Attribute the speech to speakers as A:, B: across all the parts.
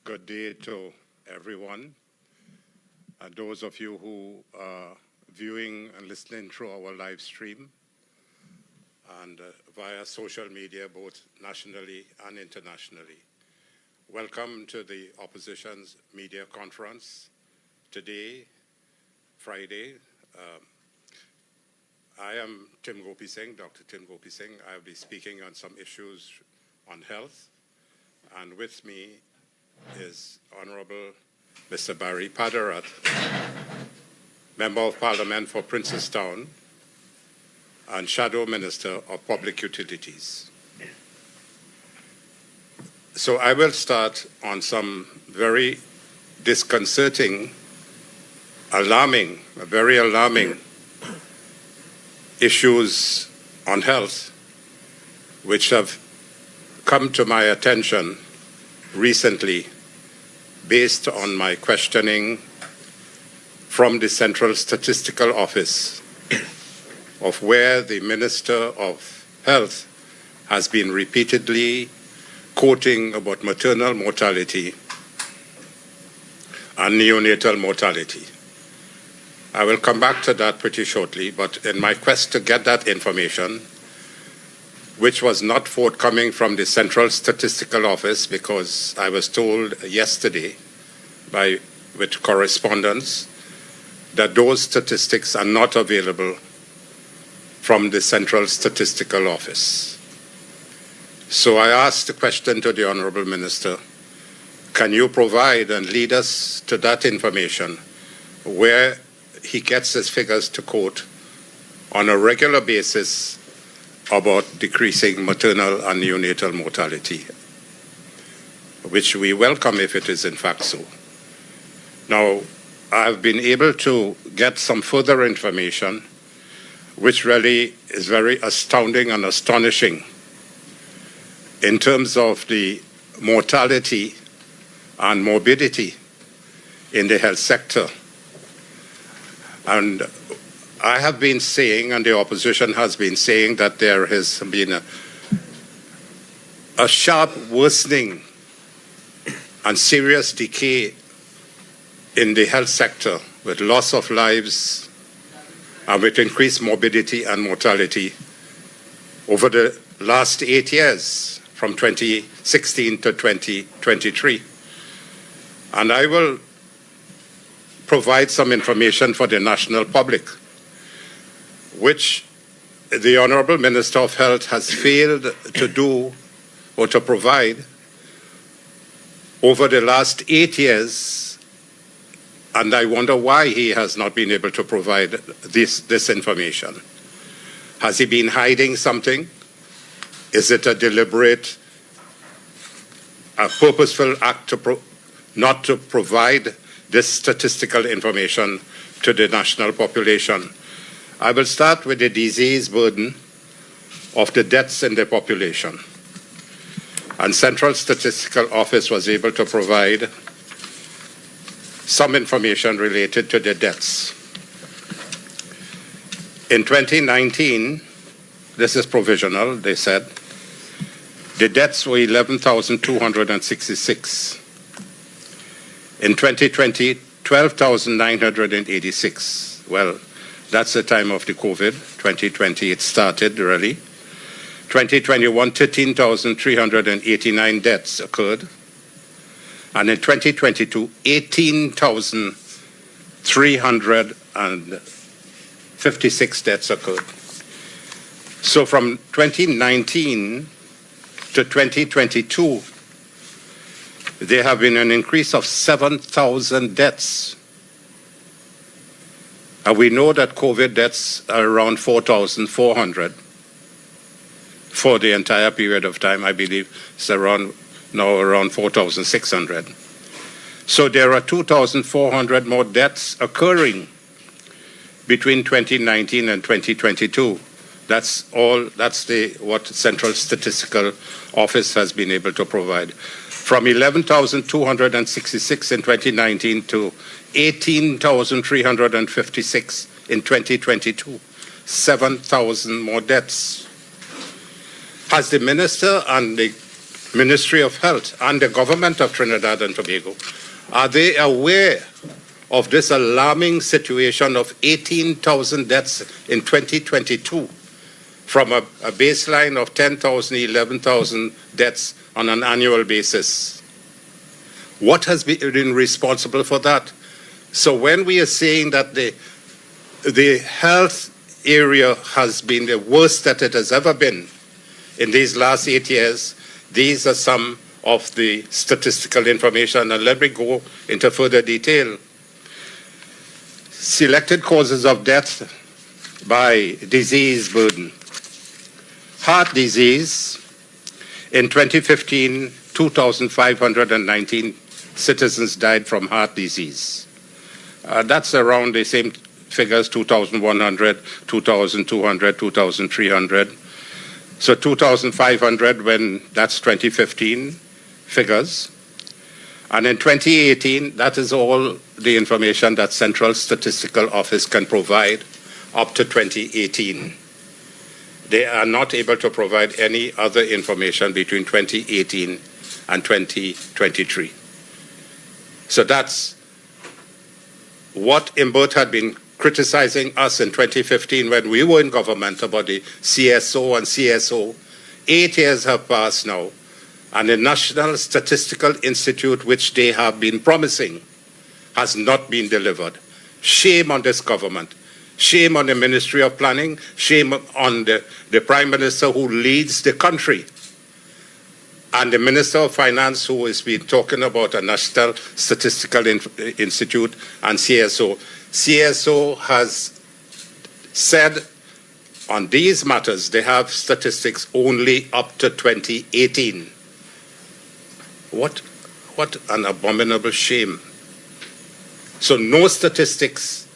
A: Good day to everyone. And those of you who are viewing and listening through our live stream and via social media, both nationally and internationally. Welcome to the Opposition's Media Conference today, Friday. I am Gopeesingh, Dr. Tim Gopeesingh. I'll be speaking on some issues on health. And with me is Honorable Mr. Barry Padarath, Member of Parliament for Princestown and Shadow Minister of Public Utilities. So I will start on some very disconcerting, very alarming issues on health which have come to my attention recently based on my questioning from the Central Statistical Office of where the Minister of Health has been repeatedly quoting about maternal mortality and neonatal mortality. I will come back to that pretty shortly, but in my quest to get that information, which was not forthcoming from the Central Statistical Office because I was told yesterday with correspondence that those statistics are not available from the Central Statistical Office. So I asked the question to the Honourable Minister, can you provide and lead us to that information where he gets his figures to quote on a regular basis about decreasing maternal and neonatal mortality, which we welcome if it is in fact so. Now, I've been able to get some further information which really is very astounding and astonishing in terms of the mortality and morbidity in the health sector. And I have been saying, and the opposition has been saying, that there has been a sharp worsening and serious decay in the health sector with loss of lives and with increased morbidity and mortality over the last 8 years, from 2016 to 2023. And I will provide some information for the national public, which the Honourable Minister of Health has failed to do or to provide over the last 8 years, and I wonder why he has not been able to provide this information. Has he been hiding something? Is it a deliberate, a purposeful act not to provide this statistical information to the national population? I will start with the disease burden of the deaths in the population. And Central Statistical Office was able to provide some information related to the deaths. In 2019, this is provisional, they said, the deaths were 11,266. In 2020, 12,986. Well, that's the time of the COVID. 2020, it started really. 2021, 13,389 deaths occurred. And in 2022, 18,356 deaths occurred. So from 2019 to 2022, there have been an increase of 7,000 deaths. And we know that COVID deaths are around 4,400 for the entire period of time. I believe it's around 4,600. So there are 2,400 more deaths occurring between 2019 and 2022. That's what Central Statistical Office has been able to provide. From 11,266 in 2019 to 18,356 in 2022. 7,000 more deaths. Has the Minister and the Ministry of Health and the government of Trinidad and Tobago, are they aware of this alarming situation of 18,000 deaths in 2022 from a baseline of 10,000, 11,000 deaths on an annual basis? What has been responsible for that? So when we are saying that the health area has been the worst that it has ever been in these last 8 years, these are some of the statistical information. And let me go into further detail. Selected causes of death by disease burden. Heart disease, in 2015, 2,519 citizens died from heart disease. That's around the same figures, 2,100, 2,200, 2,300. So 2,500 when that's 2015 figures. And in 2018, that is all the information that Central Statistical Office can provide up to 2018. They are not able to provide any other information between 2018 and 2023. So that's what Imbert had been criticizing us in 2015 when we were in government about the CSO and CSO. 8 years have passed now, and the National Statistical Institute, which they have been promising, has not been delivered. Shame on this government. Shame on the Ministry of Planning. Shame on the Prime Minister who leads the country. And the Minister of Finance who has been talking about a National Statistical Institute and CSO. CSO has said on these matters they have statistics only up to 2018. What an abominable shame. So no statistics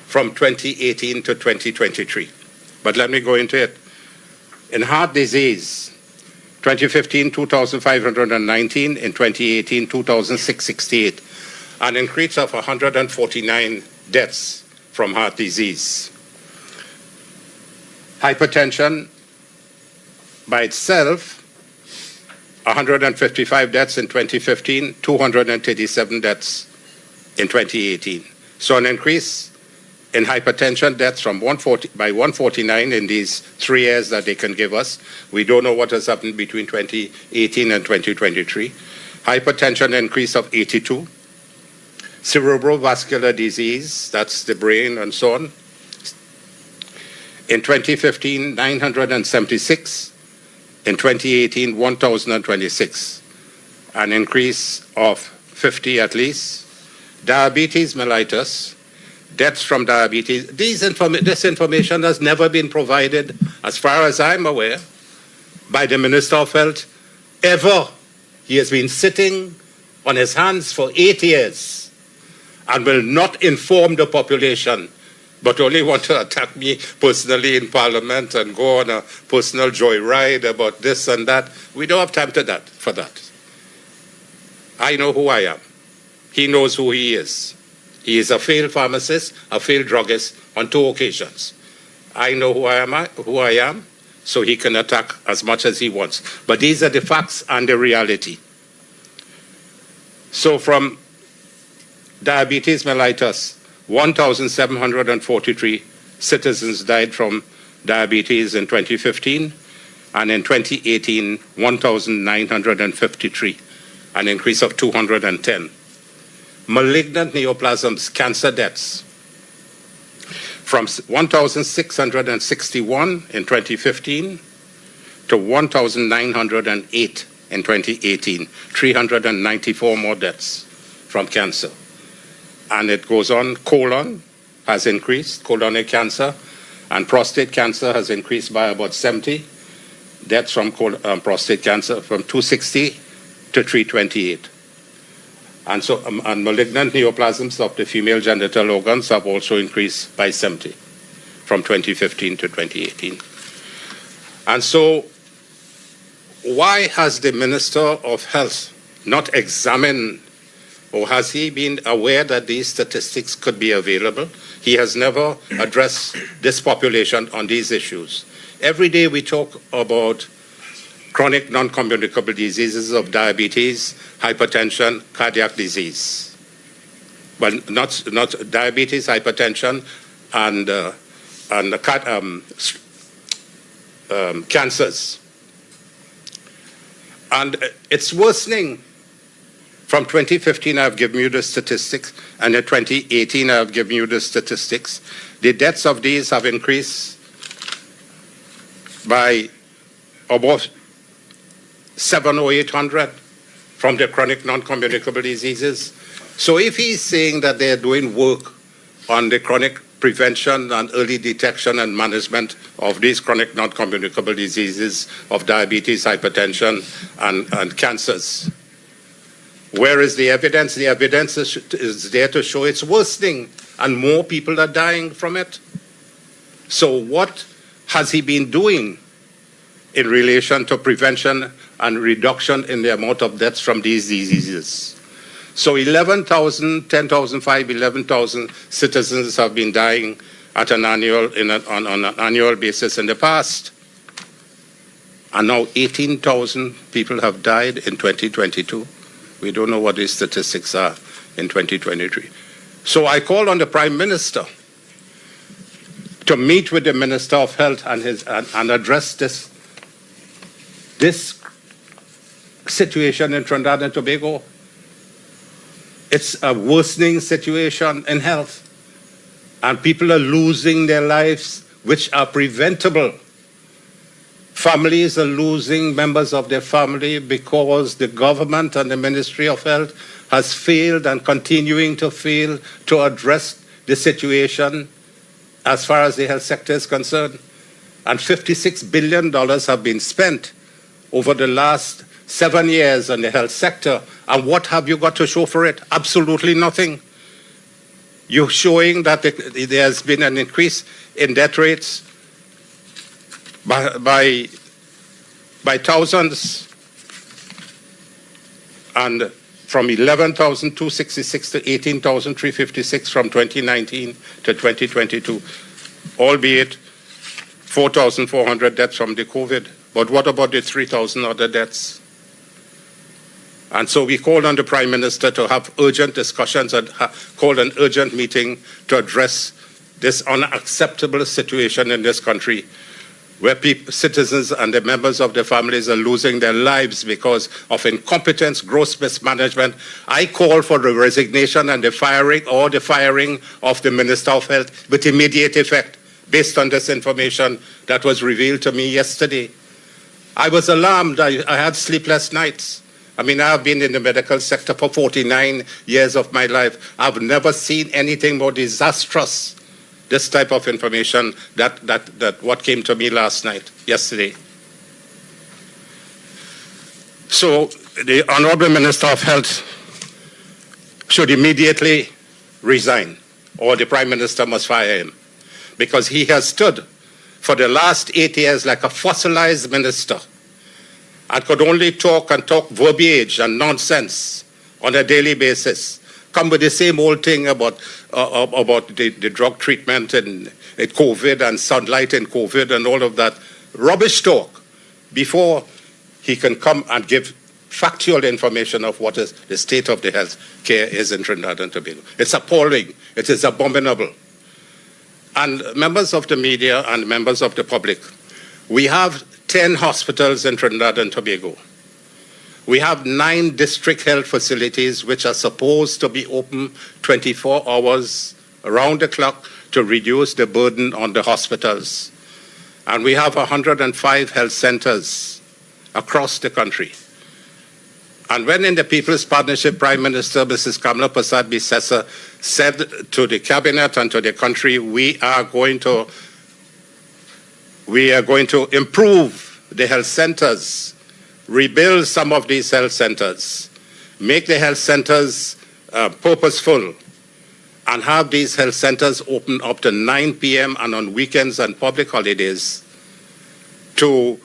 A: from 2018 to 2023. But let me go into it. In heart disease, 2015, 2,519. In 2018, 2,668. An increase of 149 deaths from heart disease. Hypertension by itself, 155 deaths in 2015, 237 deaths in 2018. So an increase in hypertension deaths from 149 in these 3 years that they can give us. We don't know what has happened between 2018 and 2023. Hypertension increase of 82. Cerebrovascular disease, that's the brain and so on. In 2015, 976. In 2018, 1,026. An increase of 50 at least. Diabetes mellitus, deaths from diabetes. This information has never been provided, as far as I'm aware, by the Minister of Health ever. He has been sitting on his hands for 8 years and will not inform the population, but only want to attack me personally in Parliament and go on a personal joyride about this and that. We don't have time for that. I know who I am. He knows who he is. He is a failed pharmacist, a failed druggist on 2 occasions. I know who I am, so he can attack as much as he wants. But these are the facts and the reality. So from diabetes mellitus, 1,743 citizens died from diabetes in 2015, and in 2018, 1,953, an increase of 210. Malignant neoplasms, cancer deaths, from 1,661 in 2015 to 1,908 in 2018, 394 more deaths from cancer. And it goes on, colon has increased, colonic cancer, and prostate cancer has increased by about 70 deaths from prostate cancer, from 260 to 328. And so and malignant neoplasms of the female genital organs have also increased by 70 from 2015 to 2018. And so why has the Minister of Health not examined, or has he been aware that these statistics could be available? He has never addressed this population on these issues. Every day we talk about chronic non-communicable diseases of diabetes, hypertension, cardiac disease. Well, not diabetes, hypertension, and cancers. And it's worsening. From 2015, I've given you the statistics, and in 2018, I've given you the statistics. The deaths of these have increased by about 700 or 800 from the chronic non-communicable diseases. So if he's saying that they're doing work on the chronic prevention and early detection and management of these chronic non-communicable diseases of diabetes, hypertension, and cancers, where is the evidence? The evidence is there to show it's worsening and more people are dying from it. So what has he been doing in relation to prevention and reduction in the amount of deaths from these diseases? So 11,000, 10,005, 11,000 citizens have been dying at an annual, on an annual basis in the past. And now 18,000 people have died in 2022. We don't know what these statistics are in 2023. So I call on the Prime Minister to meet with the Minister of Health and address this situation in Trinidad and Tobago. It's a worsening situation in health, and people are losing their lives, which are preventable. Families are losing members of their family because the government and the Ministry of Health has failed and continuing to fail to address the situation as far as the health sector is concerned. And $56 billion have been spent over the last 7 years on the health sector. And what have you got to show for it? Absolutely nothing. You're showing that there has been an increase in death rates by thousands, and from 11,266 to 18,356 from 2019 to 2022, albeit 4,400 deaths from the COVID. But what about the 3,000 other deaths? And so we called on the Prime Minister to have urgent discussions and called an urgent meeting to address this unacceptable situation in this country, where citizens and the members of their families are losing their lives because of incompetence, gross mismanagement. I call for the resignation and the firing of the Minister of Health with immediate effect, based on this information that was revealed to me yesterday. I was alarmed. I had sleepless nights. I mean, I've been in the medical sector for 49 years of my life. I've never seen anything more disastrous, this type of information, that what came to me yesterday. So the Honorable Minister of Health should immediately resign, or the Prime Minister must fire him, because he has stood for the last 8 years like a fossilized minister and could only talk verbiage and nonsense on a daily basis, come with the same old thing about the drug treatment and COVID and sunlight and COVID and all of that rubbish talk, before he can come and give factual information of what is the state of the health care is in Trinidad and Tobago. It's appalling. It is abominable. And members of the media and members of the public, we have 10 hospitals in Trinidad and Tobago. We have 9 district health facilities which are supposed to be open 24 hours around the clock to reduce the burden on the hospitals. And we have 105 health centers across the country. And when in the People's Partnership, Prime Minister Mrs. Kamala Persad-Bissessar said to the cabinet and to the country, we are going to improve the health centers, rebuild some of these health centers, make the health centers purposeful, and have these health centers open up to 9 p.m. and on weekends and public holidays to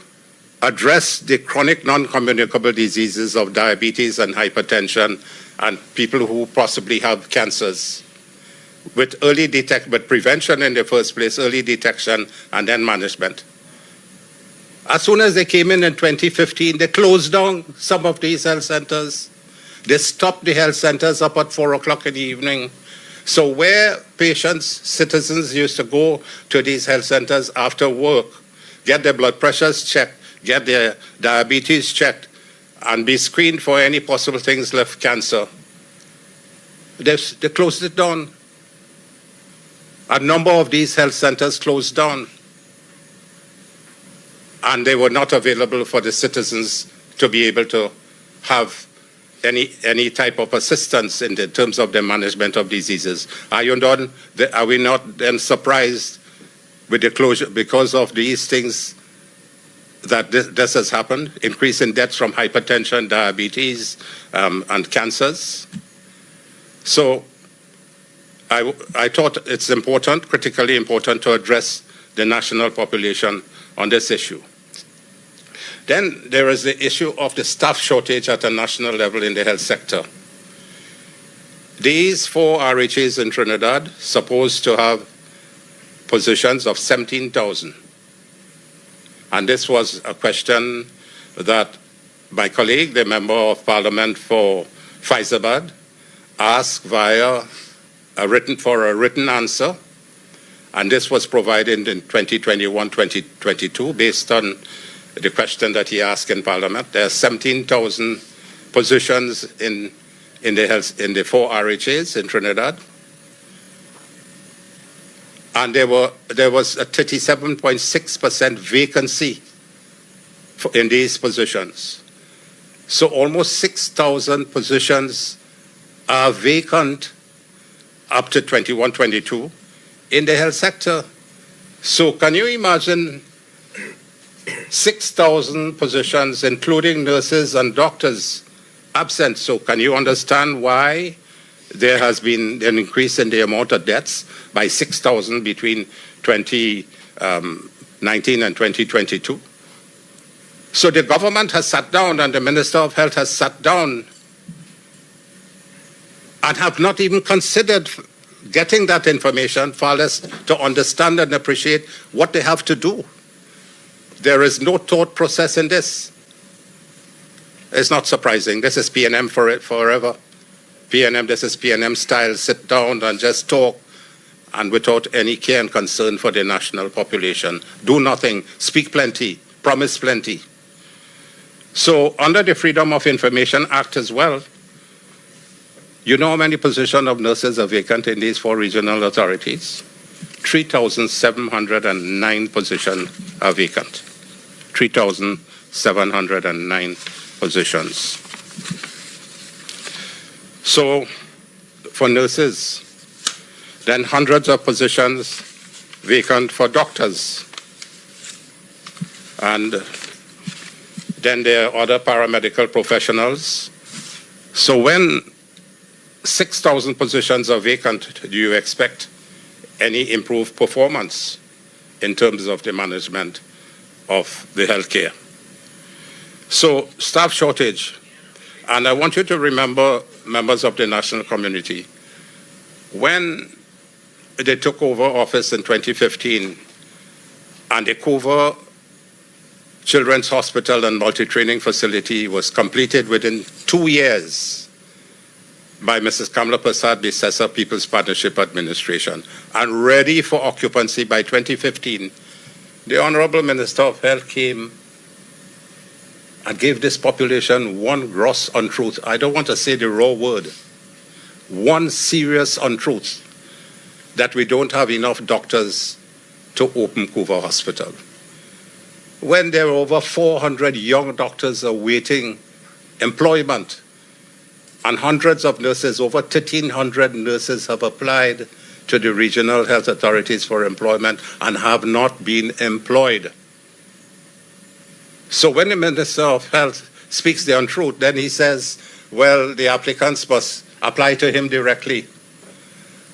A: address the chronic non-communicable diseases of diabetes and hypertension and people who possibly have cancers, with prevention in the first place, early detection and then management. As soon as they came in 2015, they closed down some of these health centers. They stopped the health centers up at 4 o'clock in the evening. So where patients, citizens used to go to these health centers after work, get their blood pressures checked, get their diabetes checked, and be screened for any possible things like cancer, they closed it down. A number of these health centers closed down, and they were not available for the citizens to be able to have any type of assistance in the terms of the management of diseases. Are we not then surprised with the closure because of these things that this has happened? Increase in deaths from hypertension, diabetes, and cancers. So I thought it's important, critically important, to address the national population on this issue. Then there is the issue of the staff shortage at a national level in the health sector. These 4 RHAs in Trinidad supposed to have positions of 17,000. And this was a question that my colleague, the Member of Parliament for Faizabad, asked via a written answer. And this was provided in 2021-2022 based on the question that he asked in Parliament. There are 17,000 positions in the 4 RHAs in Trinidad. And there was a 37.6% vacancy in these positions. So almost 6,000 positions are vacant up to 21-22 in the health sector. So can you imagine 6,000 positions, including nurses and doctors, absent? So can you understand why there has been an increase in the amount of deaths by 6,000 between 2019 and 2022? So the government has sat down and the Minister of Health has sat down and have not even considered getting that information, far less to understand and appreciate what they have to do. There is no thought process in this. It's not surprising. This is PNM for it forever. This is PNM style. Sit down and just talk, and without any care and concern for the national population. Do nothing, speak plenty, promise plenty. So under the Freedom of Information Act as well, you know how many positions of nurses are vacant in these 4 regional authorities? 3,709 positions are vacant. 3,709 positions. So for nurses, then hundreds of positions vacant for doctors. And then there are other paramedical professionals. So when 6,000 positions are vacant, do you expect any improved performance in terms of the management of the healthcare? So staff shortage, and I want you to remember, members of the national community, when they took over office in 2015 and the Couva Children's Hospital and Multi-Training Facility was completed within 2 years by Mrs. Kamla Prasad Bissessa People's Partnership Administration and ready for occupancy by 2015, the Honorable Minister of Health came and gave this population one gross untruth. I don't want to say the raw word. One serious untruth, that we don't have enough doctors to open Couva Hospital. When there are over 400 young doctors awaiting employment and hundreds of nurses, over 1,300 nurses have applied to the regional health authorities for employment and have not been employed. So when the Minister of Health speaks the untruth, then he says, well, the applicants must apply to him directly.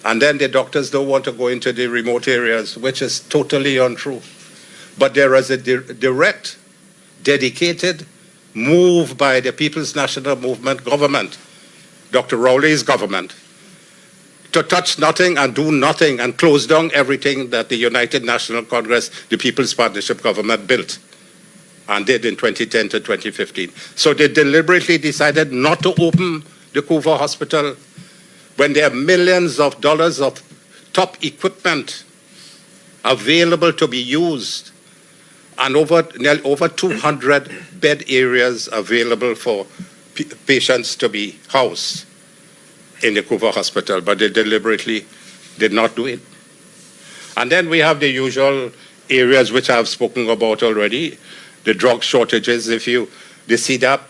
A: And then the doctors don't want to go into the remote areas, which is totally untrue. But there is a direct, dedicated move by the People's National Movement government, Dr. Rowley's government, to touch nothing and do nothing and close down everything that the United National Congress, the People's Partnership government built. and did in 2010 to 2015. So they deliberately decided not to open the Couva Hospital when there are millions of dollars of top equipment available to be used and over 200 bed areas available for patients to be housed in the Couva Hospital, but they deliberately did not do it. And then we have the usual areas which I've spoken about already, the drug shortages. The CDAP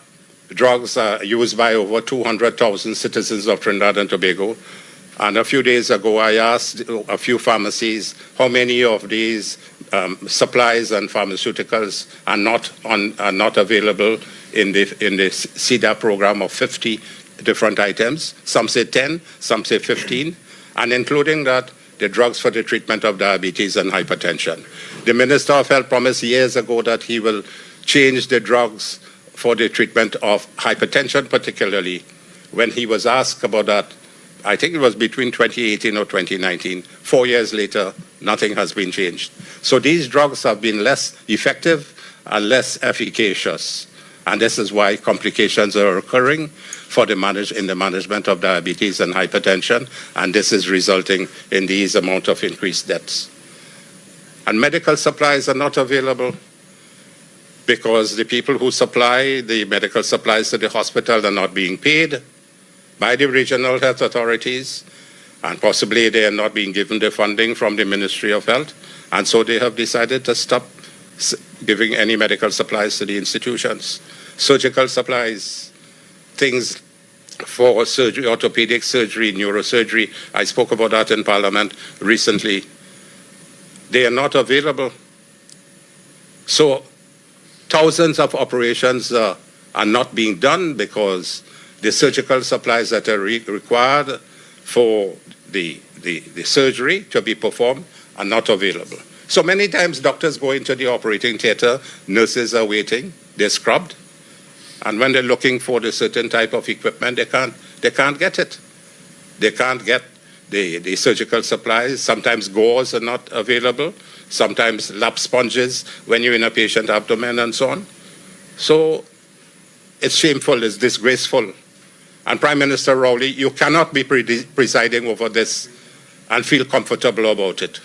A: drugs are used by over 200,000 citizens of Trinidad and Tobago. And a few days ago, I asked a few pharmacies how many of these supplies and pharmaceuticals are not available in the CDAP program of 50 different items. Some say 10, some say 15, and including that, the drugs for the treatment of diabetes and hypertension. The Minister of Health promised years ago that he will change the drugs for the treatment of hypertension, particularly. When he was asked about that, I think it was between 2018 or 2019, 4 years later, nothing has been changed. So these drugs have been less effective and less efficacious. And this is why complications are occurring in the management of diabetes and hypertension, and this is resulting in these amount of increased deaths. And medical supplies are not available because the people who supply the medical supplies to the hospital are not being paid by the regional health authorities, and possibly they are not being given the funding from the Ministry of Health, and so they have decided to stop giving any medical supplies to the institutions. Surgical supplies, things for surgery, orthopedic surgery, neurosurgery, I spoke about that in Parliament recently. They are not available. So thousands of operations are not being done because the surgical supplies that are required for the surgery to be performed are not available. So many times doctors go into the operating theater, nurses are waiting, they're scrubbed, and when they're looking for the certain type of equipment, they can't get it. They can't get the surgical supplies. Sometimes gauze are not available, sometimes lap sponges when you're in a patient abdomen and so on. So it's shameful, it's disgraceful. And Prime Minister Rowley, you cannot be presiding over this and feel comfortable about it.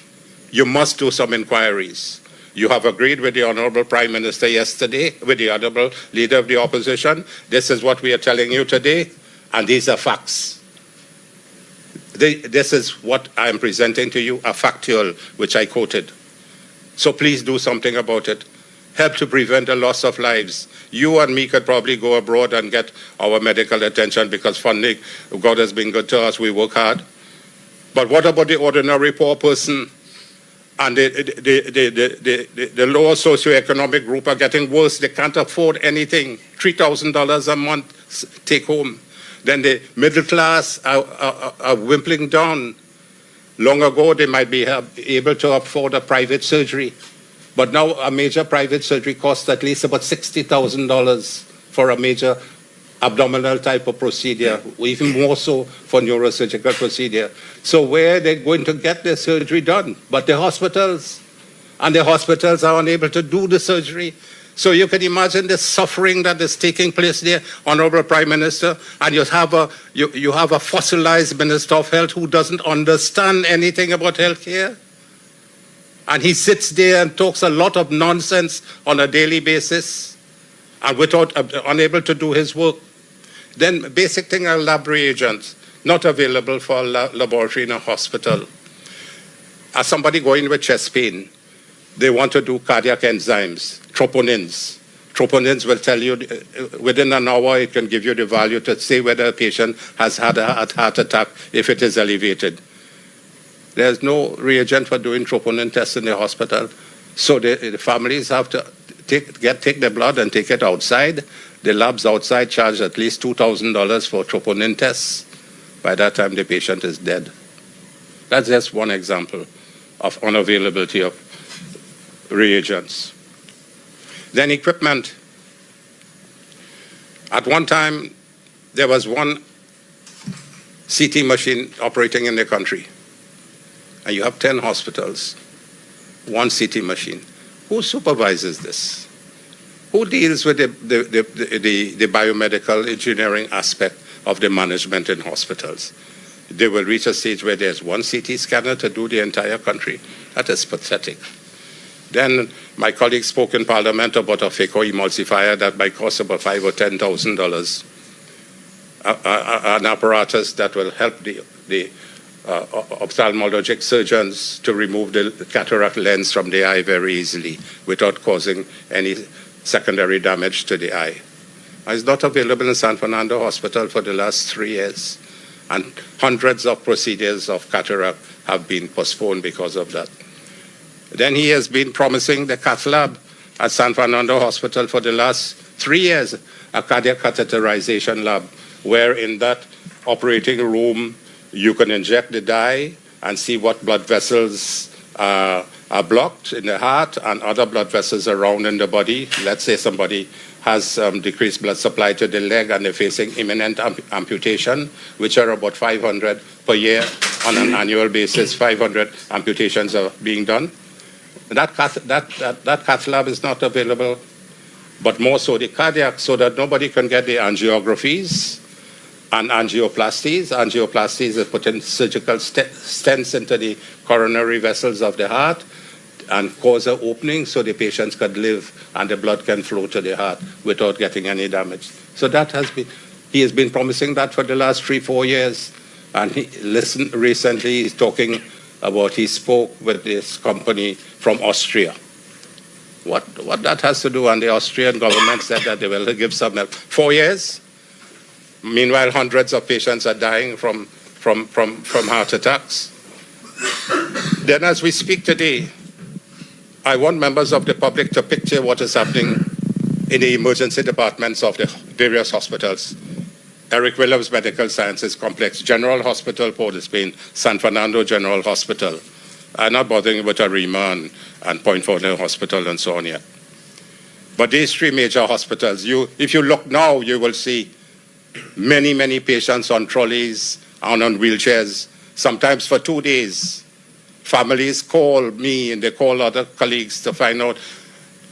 A: You must do some inquiries. You have agreed with the Honorable Prime Minister yesterday, with the Honorable Leader of the Opposition. This is what we are telling you today, and these are facts. This is what I am presenting to you, a factual, which I quoted. So please do something about it. Help to prevent the loss of lives. You and me could probably go abroad and get our medical attention because funding, God has been good to us, we work hard. But what about the ordinary poor person? And the lower socioeconomic group are getting worse. They can't afford anything. $3,000 a month take home. Then the middle class are wimpling down. Long ago, they might be able to afford a private surgery. But now a major private surgery costs at least about $60,000 for a major abdominal type of procedure, even more so for neurosurgical procedure. So where are they going to get their surgery done? But the hospitals, and the hospitals are unable to do the surgery. So you can imagine the suffering that is taking place there, Honorable Prime Minister, and you have a fossilized Minister of Health who doesn't understand anything about healthcare. And he sits there and talks a lot of nonsense on a daily basis and unable to do his work. Then basic thing are lab reagents, not available for a laboratory in a hospital. As somebody going with chest pain, they want to do cardiac enzymes, troponins. Troponins will tell you within an hour, it can give you the value to say whether a patient has had a heart attack if it is elevated. There's no reagent for doing troponin tests in the hospital. So the families have to take the blood and take it outside. The labs outside charge at least $2,000 for troponin tests. By that time, the patient is dead. That's just one example of unavailability of reagents. Then equipment. At one time, there was one CT machine operating in the country. And you have 10 hospitals, one CT machine. Who supervises this? Who deals with the biomedical engineering aspect of the management in hospitals? They will reach a stage where there's one CT scanner to do the entire country. That is pathetic. Then my colleague spoke in Parliament about a FECO emulsifier that might cost about $5,000 or $10,000. An apparatus that will help the ophthalmologic surgeons to remove the cataract lens from the eye very easily without causing any secondary damage to the eye. It's not available in San Fernando Hospital for the last 3 years, and hundreds of procedures of cataract have been postponed because of that. Then he has been promising the cath lab at San Fernando Hospital for the last 3 years, a cardiac catheterization lab, where in that operating room you can inject the dye and see what blood vessels are blocked in the heart and other blood vessels around in the body. Let's say somebody has decreased blood supply to the leg and they're facing imminent amputation, which are about 500 per year on an annual basis. 500 amputations are being done. That cath lab is not available, but more so the cardiac, so that nobody can get the angiographies and angioplasties. Angioplasties are putting surgical stents into the coronary vessels of the heart and cause an opening so the patients can live and the blood can flow to the heart without getting any damage. So he has been promising that for the last 3-4 years. And recently he's talking about, he spoke with this company from Austria. What that has to do, and the Austrian government said that they will give some help. 4 years. Meanwhile, hundreds of patients are dying from heart attacks. Then as we speak today, I want members of the public to picture what is happening in the emergency departments of the various hospitals. Eric Williams Medical Sciences Complex, General Hospital, Port of Spain, San Fernando General Hospital. I'm not bothering with Arima and Point Fortune Hospital and so on yet. But these 3 major hospitals, if you look now, you will see many, many patients on trolleys and on wheelchairs, sometimes for 2 days. Families call me and they call other colleagues to find out,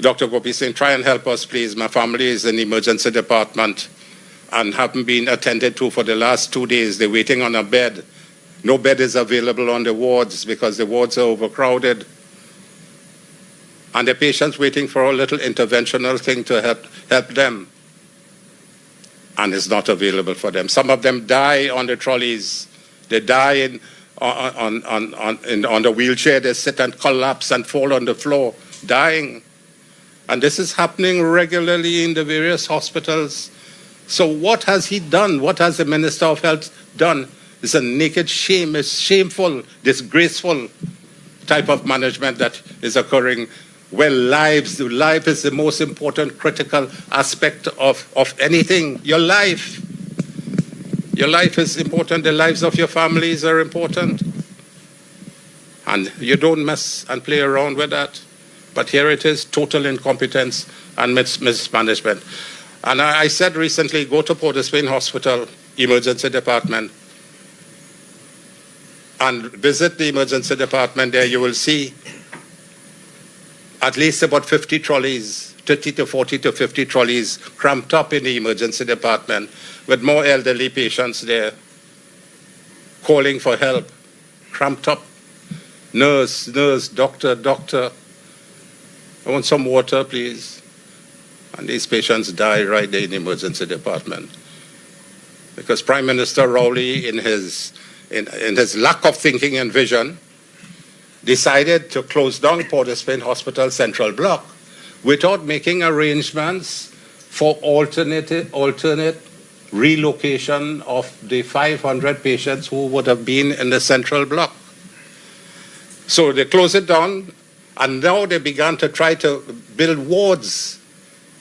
A: Dr. Gopeesingh, try and help us, please. My family is in the emergency department and haven't been attended to for the last 2 days. They're waiting on a bed. No bed is available on the wards because the wards are overcrowded. And the patient's waiting for a little interventional thing to help them. And it's not available for them. Some of them die on the trolleys. They die on the wheelchair. They sit and collapse and fall on the floor, dying. And this is happening regularly in the various hospitals. So what has he done? What has the Minister of Health done? It's a naked shame. It's shameful, disgraceful type of management that is occurring where life is the most important critical aspect of anything. Your life. Your life is important. The lives of your families are important. And you don't mess and play around with that. But here it is, total incompetence and mismanagement. And I said recently, go to Port of Spain Hospital, emergency department, and visit the emergency department there. You will see at least about 50 trolleys, 30 to 40 to 50 trolleys cramped up in the emergency department with more elderly patients there calling for help, cramped up. Nurse, doctor, I want some water, please. And these patients die right there in the emergency department. Because Prime Minister Rowley, in his lack of thinking and vision, decided to close down Port of Spain Hospital Central Block without making arrangements for alternate relocation of the 500 patients who would have been in the Central Block. So they closed it down, and now they began to try to build wards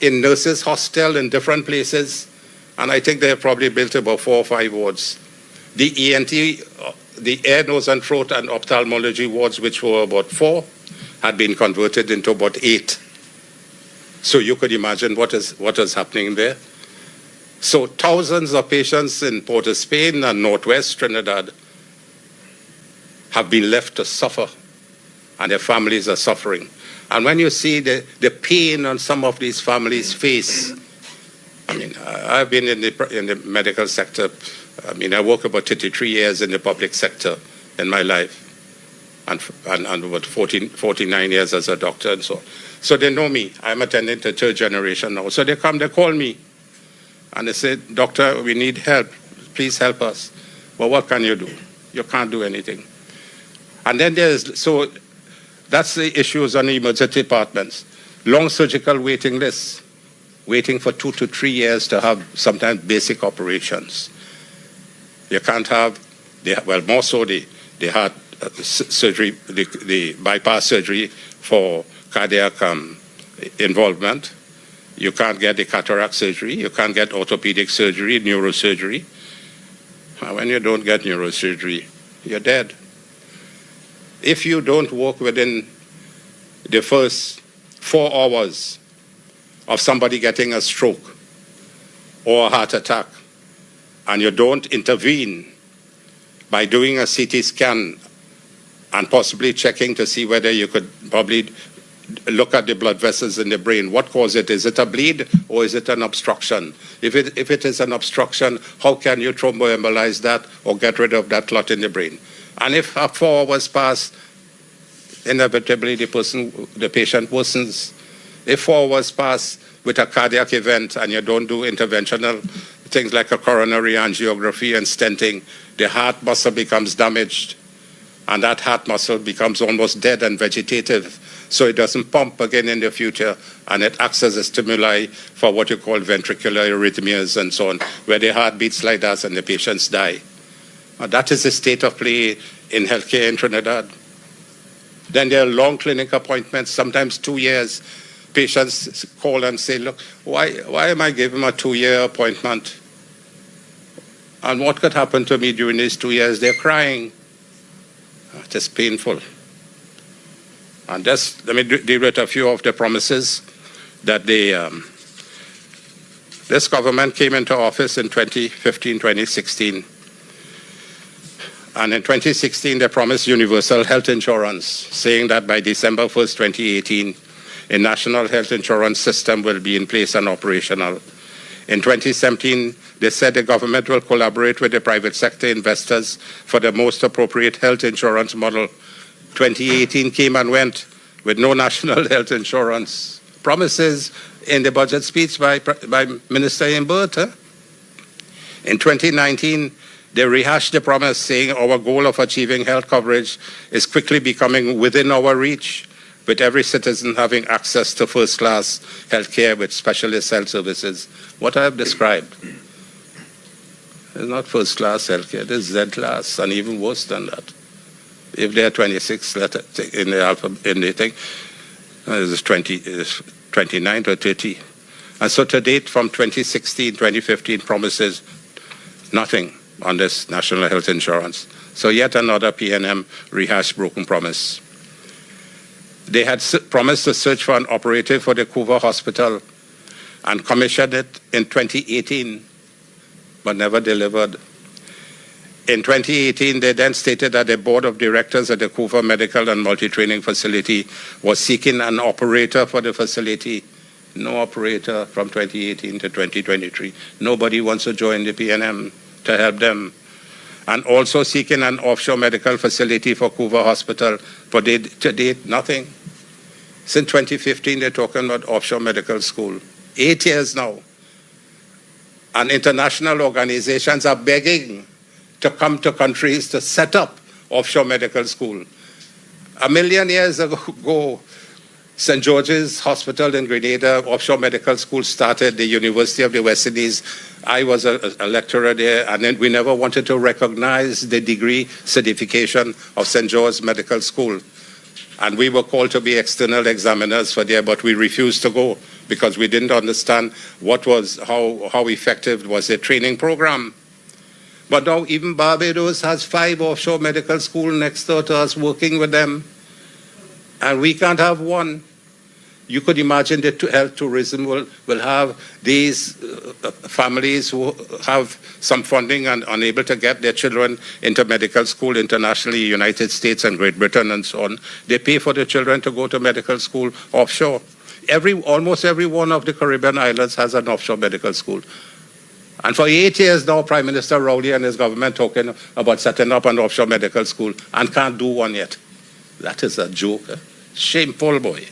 A: in nurses' hostel in different places, and I think they have probably built about 4 or 5 wards. The ENT, the ear, nose, and throat and ophthalmology wards, which were about 4, had been converted into about 8. So you could imagine what is happening there. So thousands of patients in Port of Spain and Northwest Trinidad have been left to suffer and their families are suffering. And when you see the pain on some of these families' face, I mean, I've been in the medical sector. I mean, I worked about 33 years in the public sector in my life, and about 49 years as a doctor and so on. So they know me. I'm attending to third generation now. So they come, they call me, and they say, "Doctor, we need help. Please help us." Well, what can you do? You can't do anything. And then so that's the issues on the emergency departments. Long surgical waiting lists, waiting for 2 to 3 years to have sometimes basic operations. You can't have, well, more so they had surgery, the bypass surgery for cardiac involvement. You can't get the cataract surgery. You can't get orthopedic surgery, neurosurgery. And when you don't get neurosurgery, you're dead. If you don't work within the first 4 hours of somebody getting a stroke or a heart attack, and you don't intervene by doing a CT scan and possibly checking to see whether you could probably look at the blood vessels in the brain. What causes it? Is it a bleed or is it an obstruction? If it is an obstruction, how can you thromboembolize that or get rid of that clot in the brain? And if 4 hours pass, inevitably the patient worsens. If 4 hours pass with a cardiac event and you don't do interventional things like a coronary angiography and stenting, the heart muscle becomes damaged, and that heart muscle becomes almost dead and vegetative, so it doesn't pump again in the future, and it acts as a stimuli for what you call ventricular arrhythmias and so on, where the heart beats like that and the patients die. That is the state of play in healthcare in Trinidad. Then there are long clinic appointments, sometimes 2 years. Patients call and say, "Look, why am I giving a 2-year appointment? And what could happen to me during these 2 years?" They're crying. It is painful. And let me deal with a few of the promises that this government came into office in 2015, 2016. And in 2016, they promised universal health insurance, saying that by December 1st, 2018, a national health insurance system will be in place and operational. In 2017, they said the government will collaborate with the private sector investors for the most appropriate health insurance model. 2018 came and went with no national health insurance. Promises in the budget speech by Minister Imbert. In 2019, they rehashed the promise, saying our goal of achieving health coverage is quickly becoming within our reach, with every citizen having access to first-class health care with specialist health services. What I have described is not first-class health care, it is Z-class, and even worse than that. If there are 26 letters in the thing, it's 29 to 30. And so to date, from 2016, 2015, promises nothing on this national health insurance. So yet another PNM rehashed broken promise. They had promised to search for an operative for the Couva Hospital and commissioned it in 2018, but never delivered. In 2018, they then stated that the board of directors at the Couva Medical and Multi-Training Facility was seeking an operator for the facility. No operator from 2018 to 2023. Nobody wants to join the PNM to help them. And also seeking an offshore medical facility for Couva Hospital. But to date, nothing. Since 2015, they're talking about offshore medical school. 8 years now. And international organizations are begging to come to countries to set up offshore medical school. 1 million years ago, St. George's Hospital in Grenada, offshore medical school started, the University of the West Indies. I was a lecturer there, and then we never wanted to recognize the degree certification of St. George's Medical School. And we were called to be external examiners for there, but we refused to go because we didn't understand how effective was the training program. But now even Barbados has 5 offshore medical schools next door to us working with them. And we can't have one. You could imagine that health tourism will have these families who have some funding and unable to get their children into medical school internationally, United States and Great Britain and so on. They pay for their children to go to medical school offshore. Almost every one of the Caribbean islands has an offshore medical school. And for 8 years now, Prime Minister Rowley and his government talking about setting up an offshore medical school and can't do one yet. That is a joke. Shameful, boy.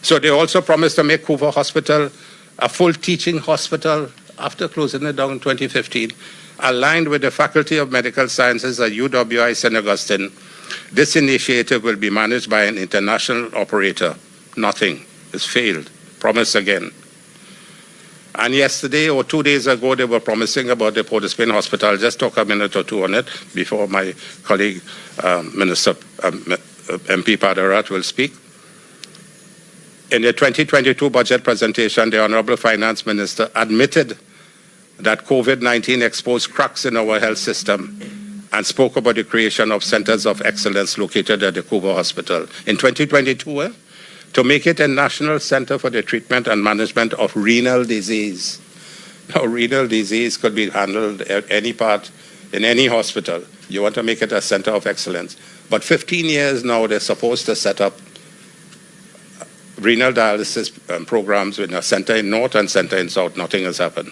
A: So they also promised to make Hoover Hospital a full teaching hospital after closing it down in 2015, aligned with the Faculty of Medical Sciences at UWI St. Augustine. This initiative will be managed by an international operator. Nothing. It's failed. Promise again. And yesterday or 2 days ago, they were promising about the Port of Spain Hospital. I'll just talk a minute or two on it before my colleague, MP Padarath will speak. In the 2022 budget presentation, the Honorable Finance Minister admitted that COVID-19 exposed cracks in our health system and spoke about the creation of centers of excellence located at the Hoover Hospital. In 2022, to make it a national center for the treatment and management of renal disease. Now, renal disease could be handled at any part, in any hospital. You want to make it a center of excellence. But 15 years now, they're supposed to set up renal dialysis programs with a center in North and center in South. Nothing has happened.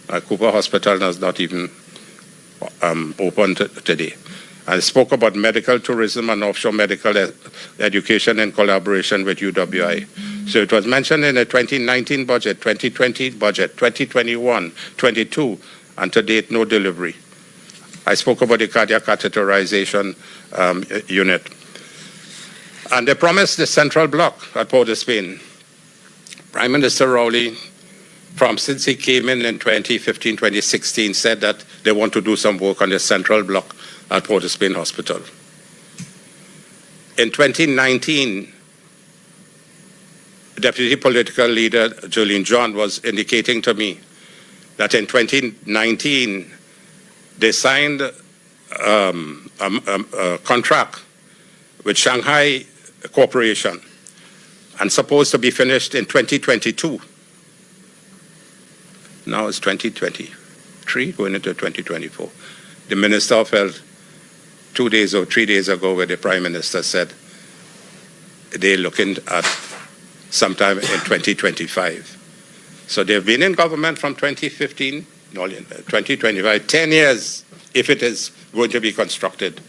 A: Hoover Hospital is not even open today. I spoke about medical tourism and offshore medical education in collaboration with UWI. So it was mentioned in the 2019 budget, 2020 budget, 2021, 22, and to date, no delivery. I spoke about the cardiac catheterization unit. And they promised the central block at Port of Spain. Prime Minister Rowley, since he came in 2015, 2016, said that they want to do some work on the central block at Port of Spain Hospital. In 2019, Deputy Political Leader Julian John was indicating to me that in 2019, they signed a contract with Shanghai Corporation and supposed to be finished in 2022. Now it's 2023, going into 2024. The Minister of Health 2 days or 3 days ago, where the Prime Minister said they're looking at sometime in 2025. So they've been in government from 2015, 2025, 10 years if it is going to be constructed.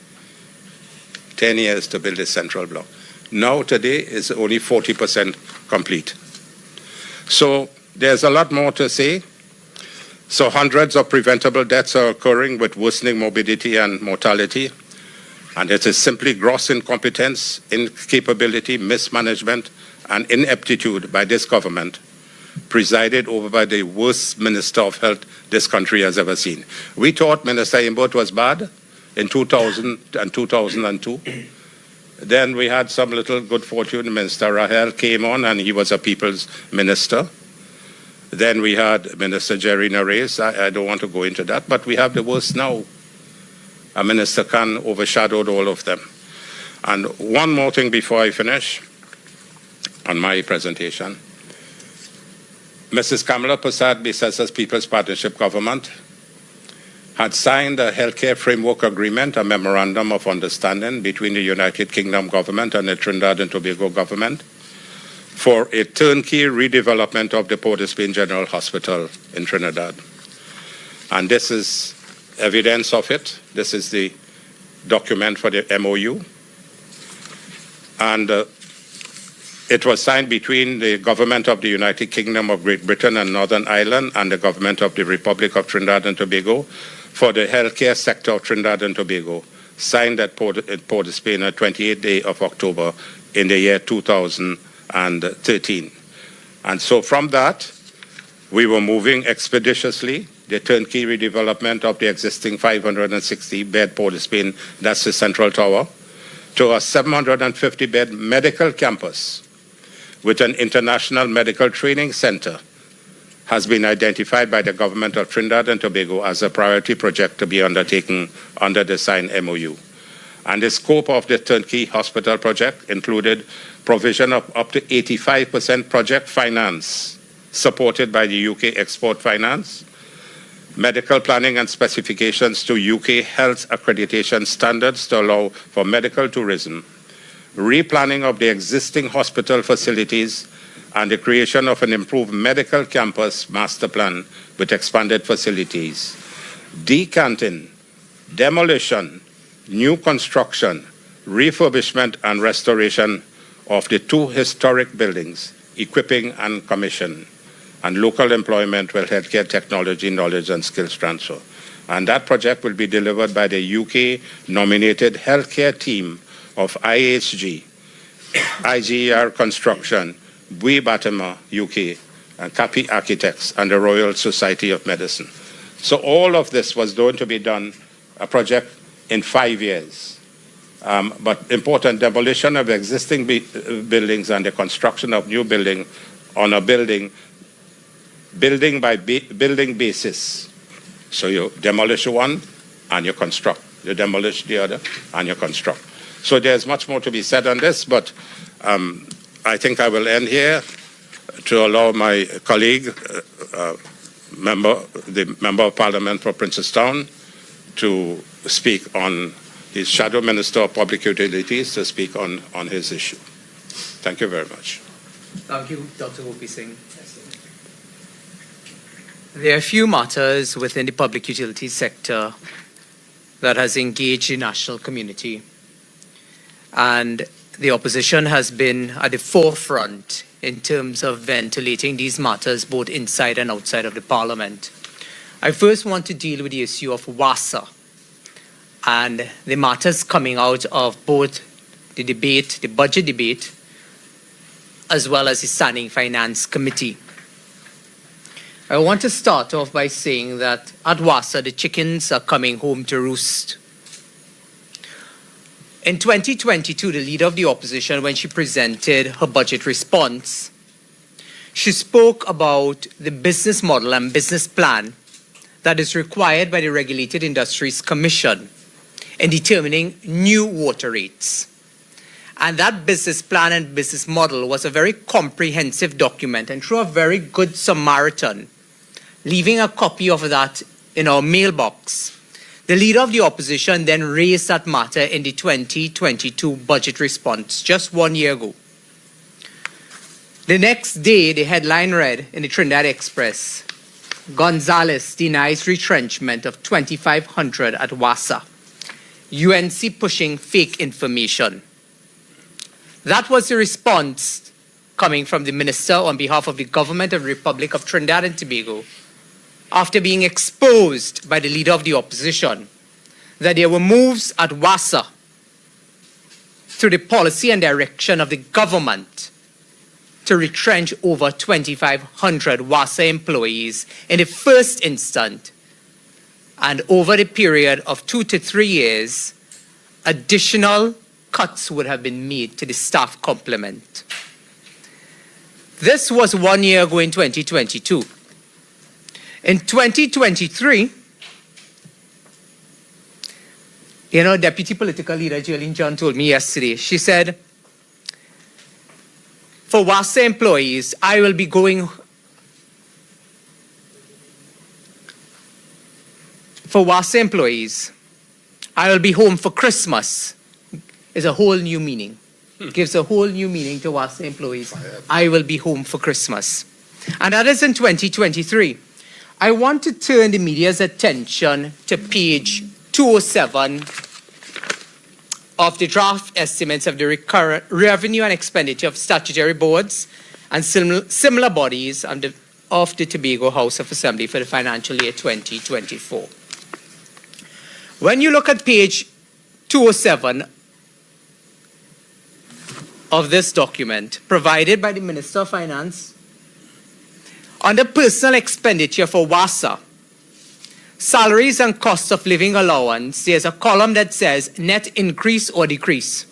A: 10 years to build a central block. Now today is only 40% complete. So there's a lot more to say. So hundreds of preventable deaths are occurring with worsening morbidity and mortality. And it is simply gross incompetence, incapability, mismanagement, and ineptitude by this government, presided over by the worst Minister of Health this country has ever seen. We thought Minister Imbert was bad in 2000 and 2002. Then we had some little good fortune. Minister Rahel came on and he was a people's minister. Then we had Minister Jerry Nares. I don't want to go into that, but we have the worst now. A Minister Khan overshadowed all of them. And one more thing before I finish on my presentation. Mrs. Kamala Prasad, BSS's People's Partnership Government, had signed a healthcare framework agreement, a memorandum of understanding between the United Kingdom government and the Trinidad and Tobago government for a turnkey redevelopment of the Port of Spain General Hospital in Trinidad. And this is evidence of it. This is the document for the MOU. And it was signed between the government of the United Kingdom of Great Britain and Northern Ireland and the government of the Republic of Trinidad and Tobago for the healthcare sector of Trinidad and Tobago, signed at Port of Spain on 28th day of October in the year 2013. And so from that, we were moving expeditiously the turnkey redevelopment of the existing 560-bed Port of Spain, that's the Central Tower, to a 750-bed medical campus with an international medical training center has been identified by the government of Trinidad and Tobago as a priority project to be undertaken under the signed MOU. And the scope of the turnkey hospital project included provision of up to 85% project finance supported by the UK Export Finance, medical planning and specifications to UK health accreditation standards to allow for medical tourism, replanning of the existing hospital facilities, and the creation of an improved medical campus master plan with expanded facilities, decanting, demolition, new construction, refurbishment and restoration of the 2 historic buildings, equipping and commission, and local employment with healthcare technology, knowledge and skills transfer. And that project will be delivered by the UK-nominated healthcare team of IHG, IGER Construction, Bui Batema UK, and Capi Architects, and the Royal Society of Medicine. So all of this was going to be done, a project in 5 years. But important demolition of existing buildings and the construction of new building on a building by building basis. So you demolish one and you construct. You demolish the other and you construct. So there's much more to be said on this, but I think I will end here to allow my colleague, the Member of Parliament for Princestown, to speak on his Shadow Minister of Public Utilities to speak on his issue. Thank you very much.
B: Thank you, Dr. Gopeesingh. There are a few matters within the public utilities sector that has engaged the national community, and the opposition has been at the forefront in terms of ventilating these matters both inside and outside of the Parliament. I first want to deal with the issue of WASA and the matters coming out of both the debate, the budget debate, as well as the Standing Finance Committee. I want to start off by saying that at WASA, the chickens are coming home to roost. In 2022, the leader of the opposition, when she presented her budget response, she spoke about the business model and business plan that is required by the Regulated Industries Commission in determining new water rates. And that business plan and business model was a very comprehensive document, and through a very good Samaritan, leaving a copy of that in our mailbox, the leader of the opposition then raised that matter in the 2022 budget response, just 1 year ago. The next day, the headline read in the Trinidad Express, Gonzalez denies retrenchment of 2,500 at WASA. UNC pushing fake information. That was the response coming from the minister on behalf of the government of the Republic of Trinidad and Tobago after being exposed by the leader of the opposition that there were moves at WASA through the policy and direction of the government to retrench over 2,500 WASA employees in the first instance, and over the period of 2 to 3 years, additional cuts would have been made to the staff complement. This was 1 year ago in 2022. In 2023, Deputy Political Leader Jolene John told me yesterday, she said, for WASA employees, I will be going, for WASA employees, I will be home for Christmas is a whole new meaning. Gives a whole new meaning to WASA employees. I will be home for Christmas. And that is in 2023. I want to turn the media's attention to page 207 of the draft estimates of the recurrent revenue and expenditure of statutory boards and similar bodies of the Tobago House of Assembly for the financial year 2024. When you look at page 207 of this document provided by the Minister of Finance, under personal expenditure for WASA, salaries and cost of living allowance, there's a column that says net increase or decrease.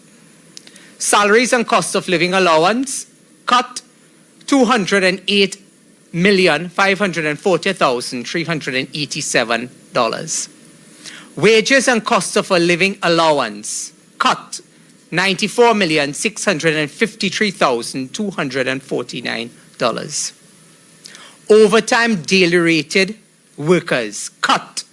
B: Salaries and cost of living allowance cut $208,540,387. Wages and cost of a living allowance cut $94,653,249. Overtime daily rated workers cut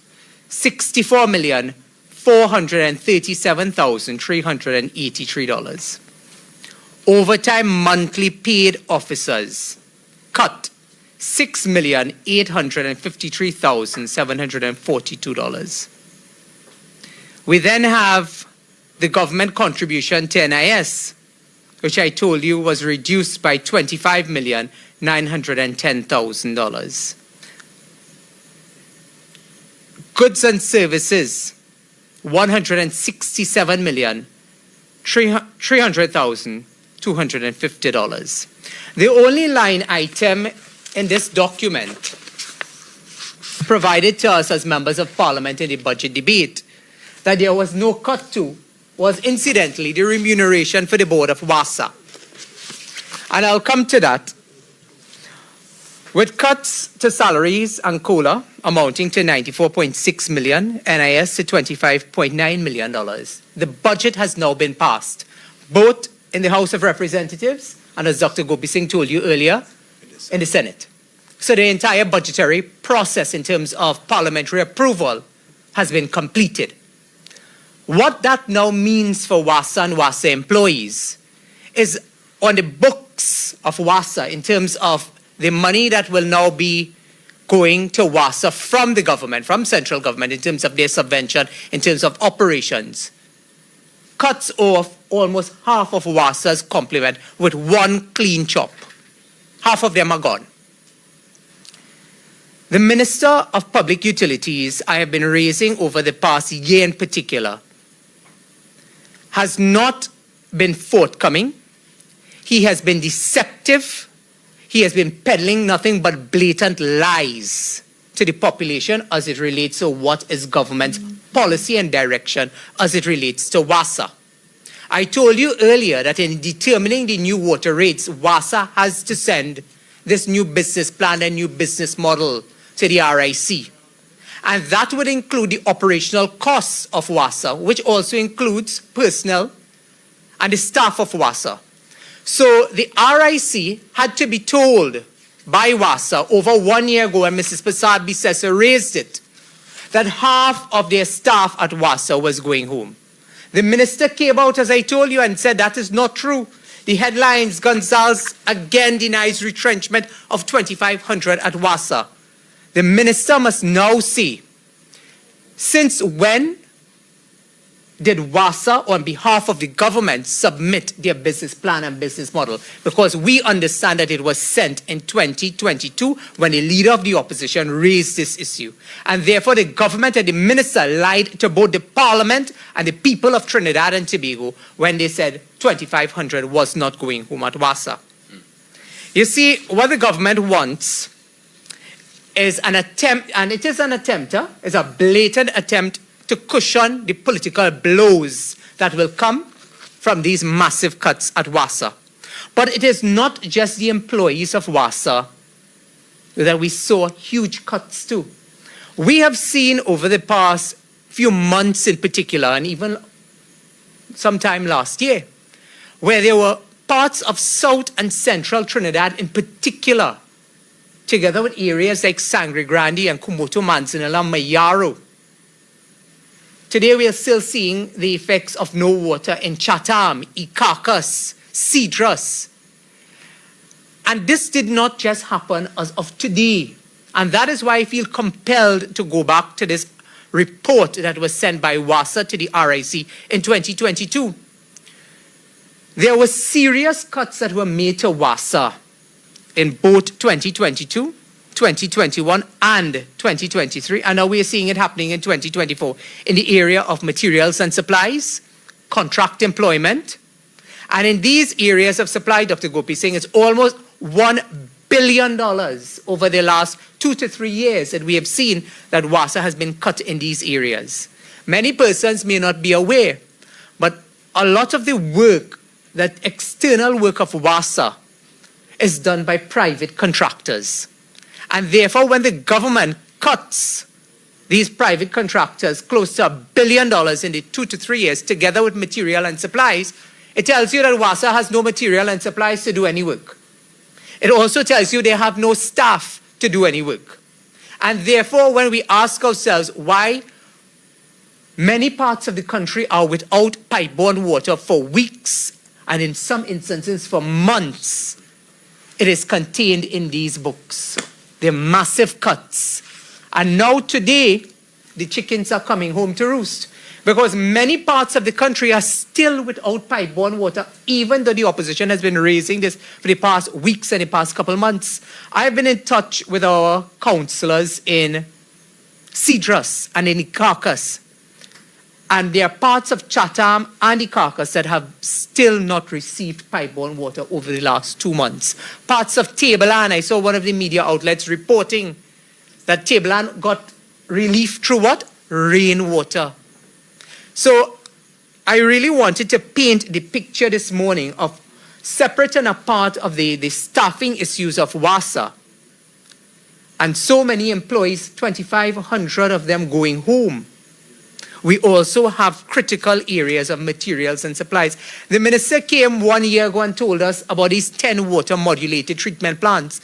B: $64,437,383. Overtime monthly paid officers cut $6,853,742. We then have the government contribution to NIS, which I told you was reduced by $25,910,000. Goods and services, $167,300,250. The only line item in this document provided to us as members of Parliament in the budget debate that there was no cut to was incidentally the remuneration for the board of WASA. And I'll come to that. With cuts to salaries and COLA amounting to $94.6 million, NIS to $25.9 million, the budget has now been passed, both in the House of Representatives and, as Dr. Gopeesingh told you earlier, in the Senate. So the entire budgetary process in terms of parliamentary approval has been completed. What that now means for WASA and WASA employees is on the books of WASA in terms of the money that will now be going to WASA from the government, from central government, in terms of their subvention, in terms of operations, cuts off almost half of WASA's complement with one clean chop. Half of them are gone. The Minister of Public Utilities I have been raising over the past year in particular has not been forthcoming. He has been deceptive. He has been peddling nothing but blatant lies to the population as it relates to what is government policy and direction as it relates to WASA. I told you earlier that in determining the new water rates, WASA has to send this new business plan and new business model to the RIC. And that would include the operational costs of WASA, which also includes personnel and the staff of WASA. So the RIC had to be told by WASA over 1 year ago when Mrs. Prasad Bissessa raised it, that half of their staff at WASA was going home. The minister came out, as I told you, and said that is not true. The headlines, Gonzalez again denies retrenchment of 2,500 at WASA. The minister must now say, since when did WASA, on behalf of the government, submit their business plan and business model? Because we understand that it was sent in 2022 when the leader of the opposition raised this issue. And therefore, the government and the minister lied to both the parliament and the people of Trinidad and Tobago when they said 2,500 was not going home at WASA. You see, what the government wants is an attempt, and it is an attempt, it's a blatant attempt to cushion the political blows that will come from these massive cuts at WASA. But it is not just the employees of WASA that we saw huge cuts to. We have seen over the past few months in particular, and even sometime last year, where there were parts of South and Central Trinidad in particular, together with areas like Sangre Grande and Kumoto, Manzanilla, Mayaro. Today we are still seeing the effects of no water in Chatham, Icacos, Cedros. And this did not just happen as of today. And that is why I feel compelled to go back to this report that was sent by WASA to the RIC in 2022. There were serious cuts that were made to WASA in both 2022, 2021, and 2023. And now we are seeing it happening in 2024 in the area of materials and supplies, contract employment. And in these areas of supply, Dr. Gopeesingh, it's almost $1 billion over the last 2 to 3 years that we have seen that WASA has been cut in these areas. Many persons may not be aware, but a lot of the work, that external work of WASA, is done by private contractors. And therefore, when the government cuts these private contractors close to $1 billion in the 2 to 3 years, together with material and supplies, it tells you that WASA has no material and supplies to do any work. It also tells you they have no staff to do any work. And therefore, when we ask ourselves why many parts of the country are without pipe-borne water for weeks, and in some instances for months, it is contained in these books. They're massive cuts. And now today, the chickens are coming home to roost, because many parts of the country are still without pipe-borne water, even though the opposition has been raising this for the past weeks and the past couple of months. I've been in touch with our councillors in Cedrus and in the Carcass, and there are parts of Chatham and the Carcass that have still not received pipe-borne water over the last 2 months. Parts of Tableland, I saw one of the media outlets reporting that Tableland got relief through what? Rainwater. So I really wanted to paint the picture this morning of separate and apart of the staffing issues of WASA. And so many employees, 2,500 of them going home. We also have critical areas of materials and supplies. The minister came 1 year ago and told us about these 10 water modulated treatment plants.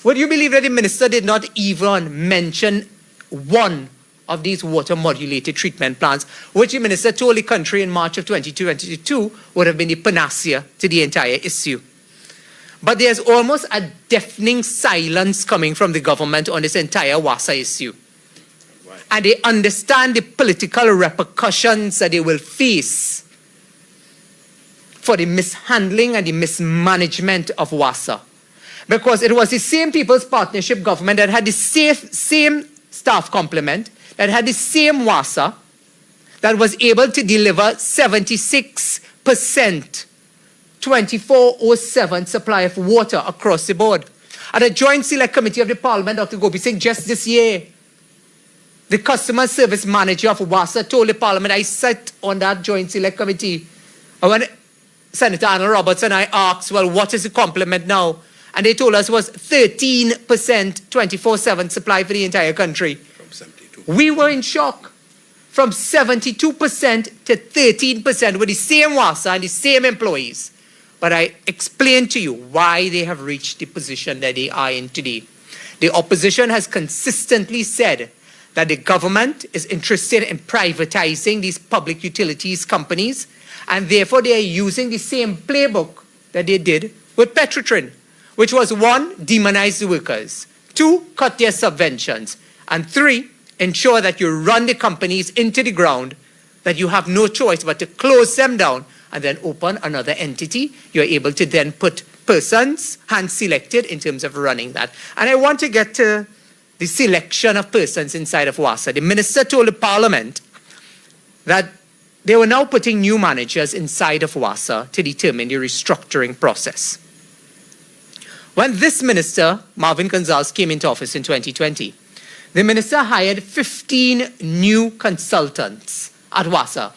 B: Would you believe that the minister did not even mention one of these water modulated treatment plants, which the minister told the country in March of 2022 would have been the panacea to the entire issue? But there's almost a deafening silence coming from the government on this entire WASA issue. Right. And they understand the political repercussions that they will face for the mishandling and the mismanagement of WASA. Because it was the same People's Partnership government that had the same staff complement, that had the same WASA, that was able to deliver 76% 24/7 supply of water across the board. At a joint select committee of the Parliament, Dr. Gopeesingh, just this year, the customer service manager of WASA told the Parliament, I sat on that joint select committee, and when Senator Arnold Roberts and I asked, well, what is the complement now? And they told us it was 13% 24/7 supply for the entire country.
A: From 72.
B: We were in shock. From 72% to 13% with the same WASA and the same employees. But I explained to you why they have reached the position that they are in today. The opposition has consistently said that the government is interested in privatizing these public utilities companies, and therefore they are using the same playbook that they did with Petrotrin, which was 1, demonize the workers, 2, cut their subventions, and 3, ensure that you run the companies into the ground, that you have no choice but to close them down and then open another entity. You're able to then put persons hand-selected in terms of running that. And I want to get to the selection of persons inside of WASA. The minister told the Parliament that they were now putting new managers inside of WASA to determine the restructuring process. When this minister, Marvin Gonzalez, came into office in 2020, the minister hired 15 new consultants at WASA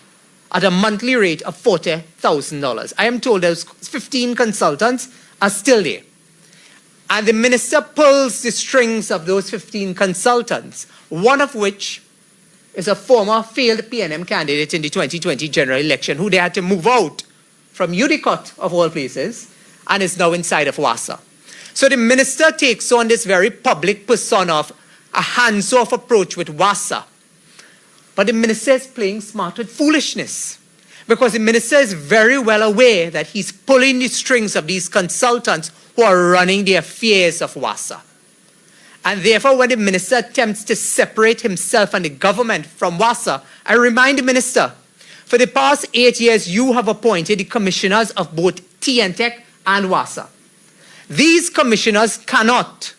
B: at a monthly rate of $40,000. I am told those 15 consultants are still there. And the minister pulls the strings of those 15 consultants, one of which is a former failed PNM candidate in the 2020 general election who they had to move out from UDCOT, of all places, and is now inside of WASA. So the minister takes on this very public persona of a hands-off approach with WASA. But the minister is playing smart with foolishness, because the minister is very well aware that he's pulling the strings of these consultants who are running the affairs of WASA. And therefore, when the minister attempts to separate himself and the government from WASA, I remind the minister, for the past 8 years, you have appointed the commissioners of both TNTEC and WASA. These commissioners cannot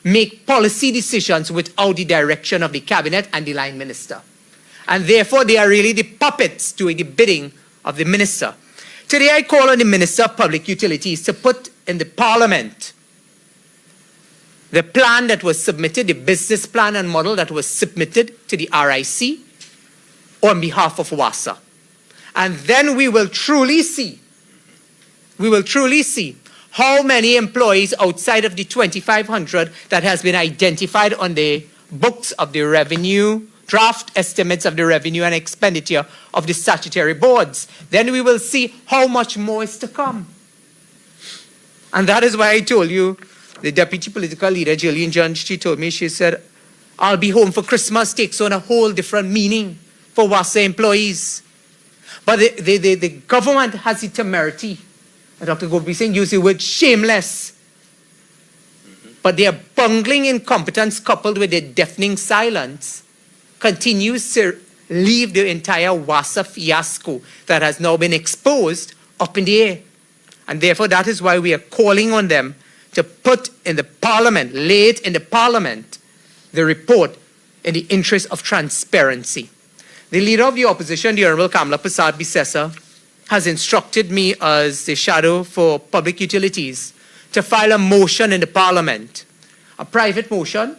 B: make policy decisions without the direction of the cabinet and the line minister. And therefore, they are really the puppets doing the bidding of the minister. Today, I call on the Minister of Public Utilities to put in the Parliament the plan that was submitted, the business plan and model that was submitted to the RIC on behalf of WASA. And then we will truly see how many employees outside of the 2,500 that has been identified on the books of the revenue, draft estimates of the revenue and expenditure of the statutory boards. Then we will see how much more is to come. And that is why I told you, the deputy political leader, Jillian John, she told me, she said, I'll be home for Christmas takes on a whole different meaning for WASA employees. But the government has the temerity, and Dr. Gopeesingh used the word shameless, but their bungling incompetence coupled with their deafening silence continues to leave the entire WASA fiasco that has now been exposed up in the air. And therefore, that is why we are calling on them to put in the parliament, late in the parliament, the report in the interest of transparency. The leader of the opposition, the Honorable Kamala Prasad Bisesa, has instructed me as the shadow for public utilities to file a motion in the parliament, a private motion,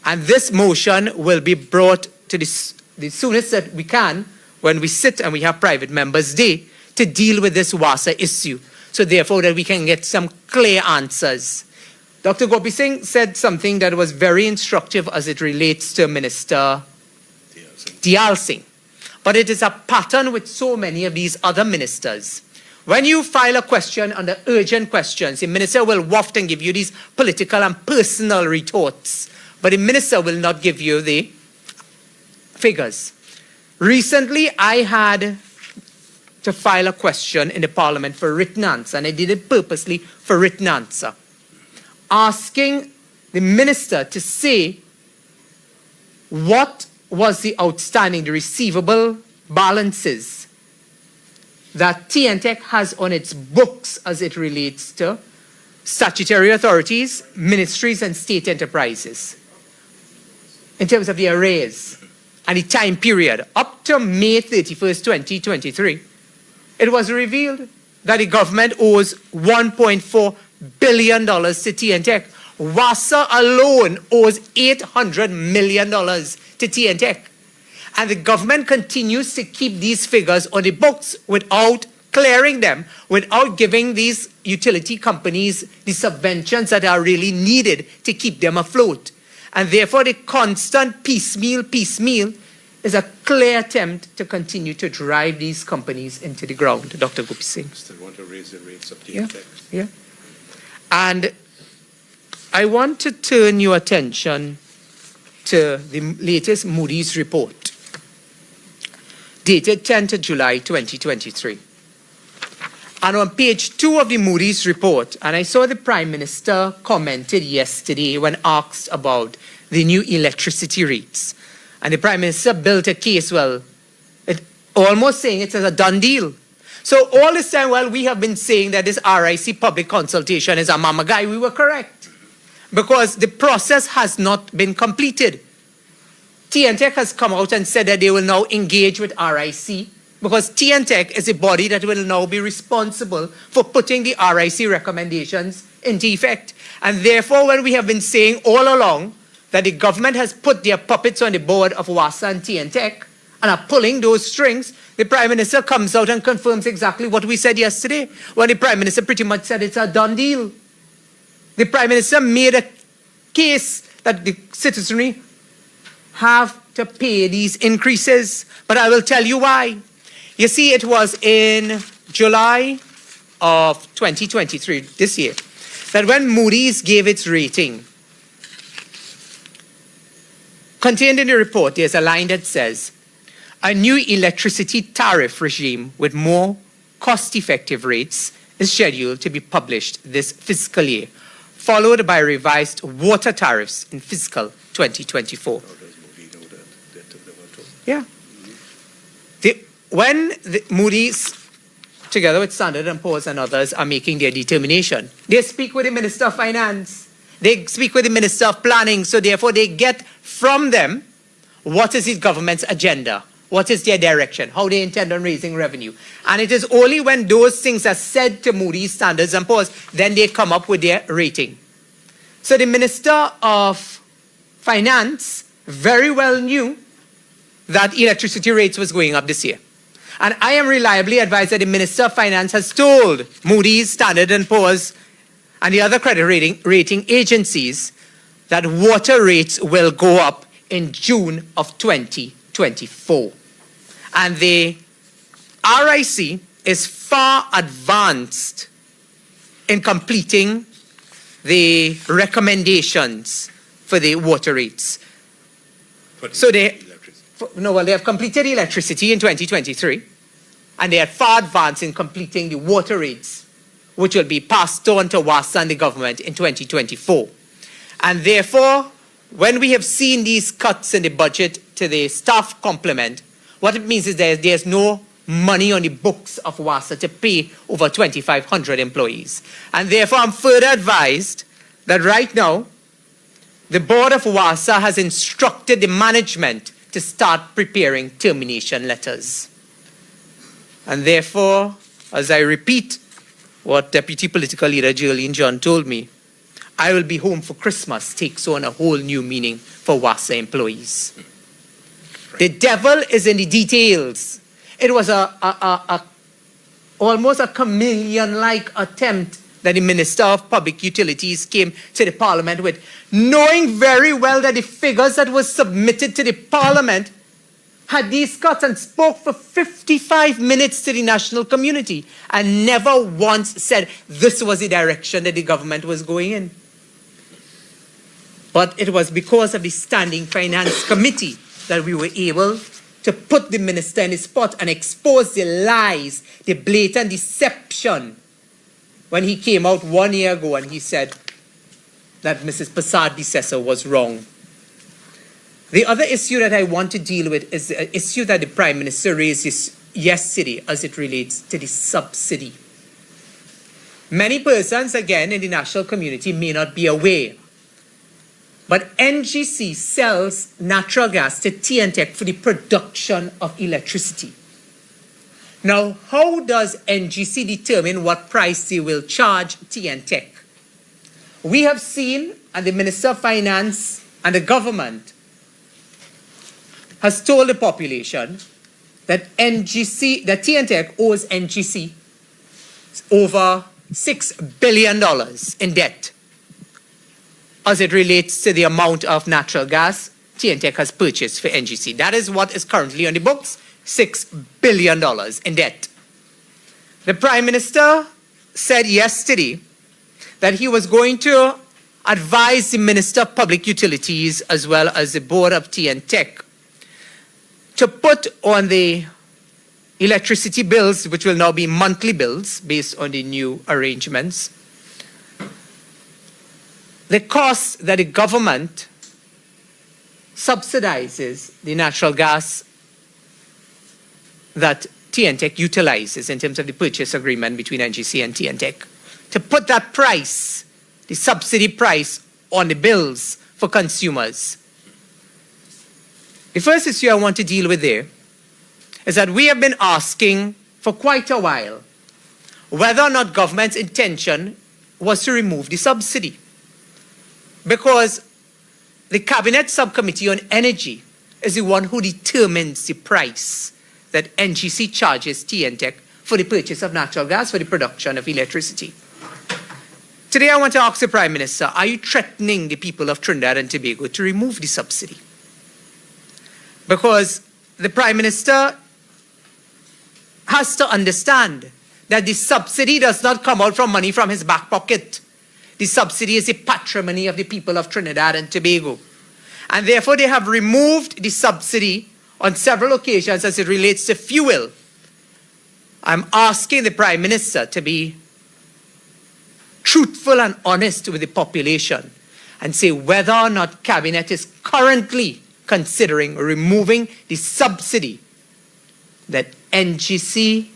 B: and this motion will be brought to the soonest that we can when we sit and we have private members' day to deal with this WASA issue. So therefore that we can get some clear answers. Dr. Gopeesingh said something that was very instructive as it relates to Minister Diyal Singh. But it is a pattern with so many of these other ministers. When you file a question under urgent questions, the minister will waft and give you these political and personal retorts. But the minister will not give you the figures. Recently, I had to file a question in the parliament for written answer, and I did it purposely for written answer, asking the minister to say what was the outstanding, the receivable balances that TNTech has on its books as it relates to statutory authorities, ministries, and state enterprises in terms of the arrears and the time period up to May 31st, 2023. It was revealed that the government owes $1.4 billion to TNTech. WASA alone owes $800 million to TNTech. And the government continues to keep these figures on the books without clearing them, without giving these utility companies the subventions that are really needed to keep them afloat. And therefore, the constant piecemeal is a clear attempt to continue to drive these companies into the ground. Dr. Gopeesingh.
A: Still want to raise the rates of TNTech.
B: Yeah. And I want to turn your attention to the latest Moody's report, dated 10th of July 2023. And on page 2 of the Moody's report, and I saw the Prime Minister commented yesterday when asked about the new electricity rates. And the Prime Minister built a case, almost saying it's a done deal. So all this time, while we have been saying that this RIC public consultation is a mama guy, we were correct. Because the process has not been completed. TNTech has come out and said that they will now engage with RIC, because TNTech is a body that will now be responsible for putting the RIC recommendations into effect. And therefore, when we have been saying all along that the government has put their puppets on the board of WASA and TNTech and are pulling those strings, the Prime Minister comes out and confirms exactly what we said yesterday, when the Prime Minister pretty much said it's a done deal. The Prime Minister made a case that the citizenry have to pay these increases, but I will tell you why. You see, it was in July of 2023, this year, that when Moody's gave its rating, contained in the report, there's a line that says, a new electricity tariff regime with more cost-effective rates is scheduled to be published this fiscal year, followed by revised water tariffs in fiscal 2024. Yeah. When Moody's, together with Standard & Poor's and others, are making their determination, they speak with the Minister of Finance, they speak with the Minister of Planning, so therefore they get from them what is the government's agenda, what is their direction, how they intend on raising revenue. And it is only when those things are said to Moody's, Standard & Poor's, then they come up with their rating. So the Minister of Finance very well knew that electricity rates was going up this year. And I am reliably advised that the Minister of Finance has told Moody's, Standard & Poor's, and the other credit rating agencies that water rates will go up in June of 2024. And the RIC is far advanced in completing the recommendations for the water rates. So they have completed electricity in 2023, and they are far advanced in completing the water rates, which will be passed on to WASA and the government in 2024. And therefore, when we have seen these cuts in the budget to the staff complement, what it means is there's no money on the books of WASA to pay over 2,500 employees. And therefore, I'm further advised that right now, the board of WASA has instructed the management to start preparing termination letters. And therefore, as I repeat what Deputy Political Leader Jolene John told me, I will be home for Christmas takes on a whole new meaning for WASA employees. The devil is in the details. It was almost a chameleon-like attempt that the Minister of Public Utilities came to the Parliament with, knowing very well that the figures that were submitted to the Parliament had these cuts, and spoke for 55 minutes to the national community and never once said this was the direction that the government was going in. But it was because of the Standing Finance Committee that we were able to put the minister in his spot and expose the lies, the blatant deception, when he came out 1 year ago and he said that Mrs. Prasad Decessor was wrong. The other issue that I want to deal with is the issue that the Prime Minister raised yesterday as it relates to the subsidy. Many persons, again, in the national community may not be aware, but NGC sells natural gas to TNTEC for the production of electricity. Now, how does NGC determine what price they will charge TNTEC? We have seen, and the Minister of Finance and the government has told the population that TNTEC owes NGC over $6 billion in debt as it relates to the amount of natural gas TNTEC has purchased for NGC. That is what is currently on the books, $6 billion in debt. The Prime Minister said yesterday that he was going to advise the Minister of Public Utilities as well as the board of TNTEC to put on the electricity bills, which will now be monthly bills based on the new arrangements, the cost that the government subsidizes the natural gas that TNTEC utilizes in terms of the purchase agreement between NGC and TNTEC, to put that price, the subsidy price, on the bills for consumers. The first issue I want to deal with there is that we have been asking for quite a while whether or not government's intention was to remove the subsidy. Because the Cabinet Subcommittee on Energy is the one who determines the price that NGC charges TNTEC for the purchase of natural gas for the production of electricity. Today I want to ask the Prime Minister, are you threatening the people of Trinidad and Tobago to remove the subsidy? Because the Prime Minister has to understand that the subsidy does not come out from money from his back pocket. The subsidy is the patrimony of the people of Trinidad and Tobago. And therefore they have removed the subsidy on several occasions as it relates to fuel. I'm asking the Prime Minister to be truthful and honest with the population and say whether or not Cabinet is currently considering removing the subsidy that NGC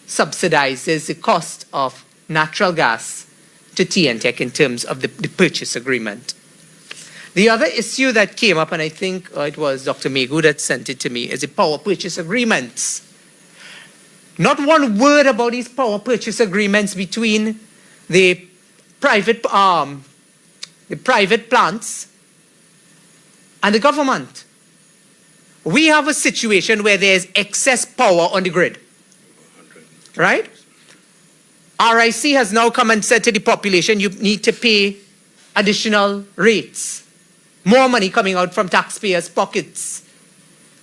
B: subsidizes the cost of natural gas to TNTEC in terms of the purchase agreement. The other issue that came up, and I think it was Dr. Megu that sent it to me, is the power purchase agreements. Not one word about these power purchase agreements between the private plants and the government. We have a situation where there's excess power on the grid, right? RIC has now come and said to the population, you need to pay additional rates. more money coming out from taxpayers' pockets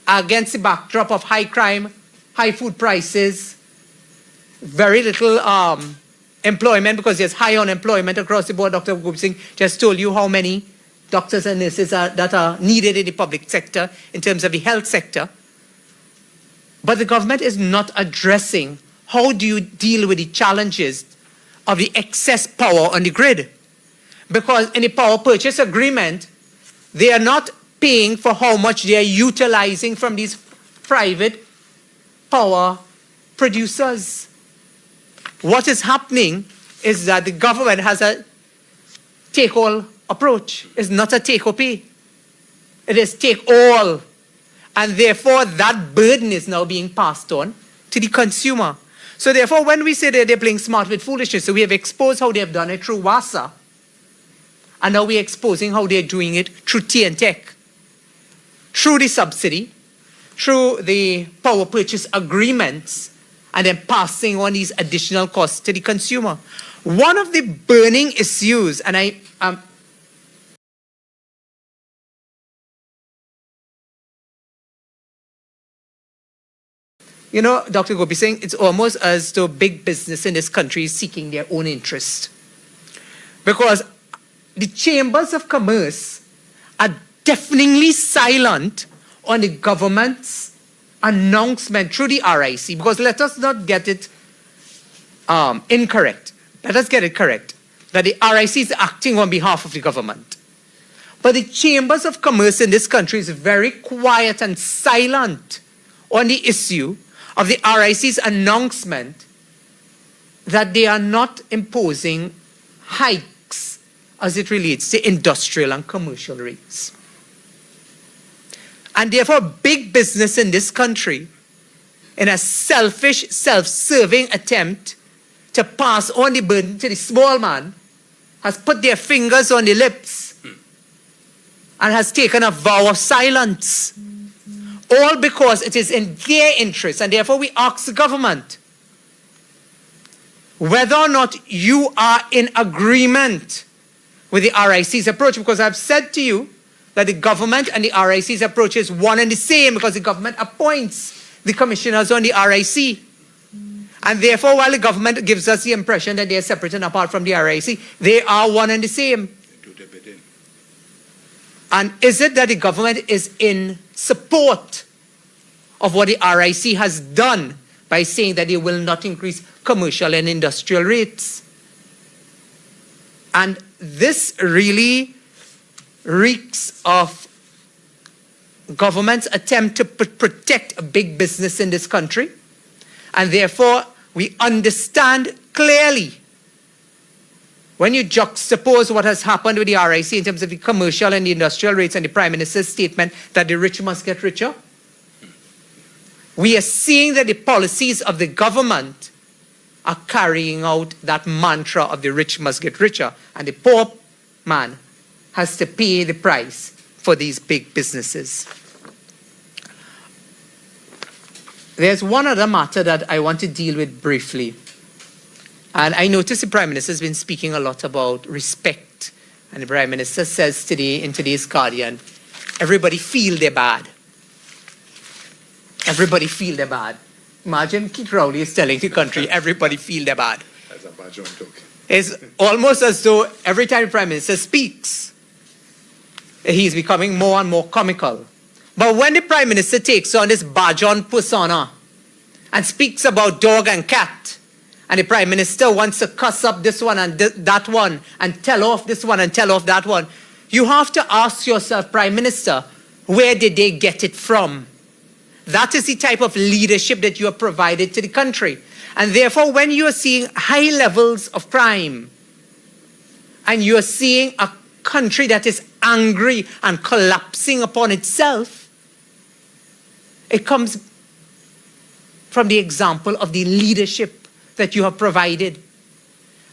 B: against the backdrop of high crime, high food prices, very little employment because there's high unemployment across the board. Dr. Gopeesingh just told you how many doctors and nurses that are needed in the public sector in terms of the health sector. But the government is not addressing how do you deal with the challenges of the excess power on the grid. Because in the power purchase agreement, they are not paying for how much they are utilizing from these private power producers. What is happening is that the government has a take-all approach. It's not a take-or-pay. It is take-all. And therefore, that burden is now being passed on to the consumer. So therefore, when we say that they're playing smart with foolishness, so we have exposed how they have done it through WASA. And now we're exposing how they're doing it through T&Tech. Through the subsidy, through the power purchase agreements, and then passing on these additional costs to the consumer. One of the burning issues, and you know, Dr. Gopeesingh, it's almost as though big business in this country is seeking their own interest. Because the chambers of commerce are deafeningly silent on the government's announcement through the RIC, because let us not get it incorrect. Let us get it correct, that the RIC is acting on behalf of the government. But the chambers of commerce in this country is very quiet and silent on the issue of the RIC's announcement that they are not imposing hikes as it relates to industrial and commercial rates. And therefore, big business in this country, in a selfish, self-serving attempt to pass on the burden to the small man, has put their fingers on the lips and has taken a vow of silence. All because it is in their interest. And therefore, we ask the government whether or not you are in agreement with the RIC's approach. Because I've said to you that the government and the RIC's approach is one and the same, because the government appoints the commissioners on the RIC. And therefore, while the government gives us the impression that they are separate and apart from the RIC, they are one and the same. And is it that the government is in support of what the RIC has done by saying that they will not increase commercial and industrial rates? And this really reeks of government's attempt to protect a big business in this country. And therefore, we understand clearly when you juxtapose what has happened with the RIC in terms of the commercial and the industrial rates and the Prime Minister's statement that the rich must get richer, we are seeing that the policies of the government are carrying out that mantra of the rich must get richer, and the poor man has to pay the price for these big businesses. There's one other matter that I want to deal with briefly. And I notice the Prime Minister has been speaking a lot about respect. And the Prime Minister says today in today's Guardian, everybody feel they're bad. Everybody feel they're bad. Imagine Keith Rowley is telling the country, everybody feel they're bad.
A: That's a bad joke.
B: It's almost as though every time the Prime Minister speaks, he's becoming more and more comical. But when the Prime Minister takes on this Bajon persona and speaks about dog and cat, and the Prime Minister wants to cuss up this one and that one, and tell off this one and tell off that one, you have to ask yourself, Prime Minister, where did they get it from? That is the type of leadership that you have provided to the country. And therefore, when you are seeing high levels of crime, and you are seeing a country that is angry and collapsing upon itself, it comes from the example of the leadership that you have provided.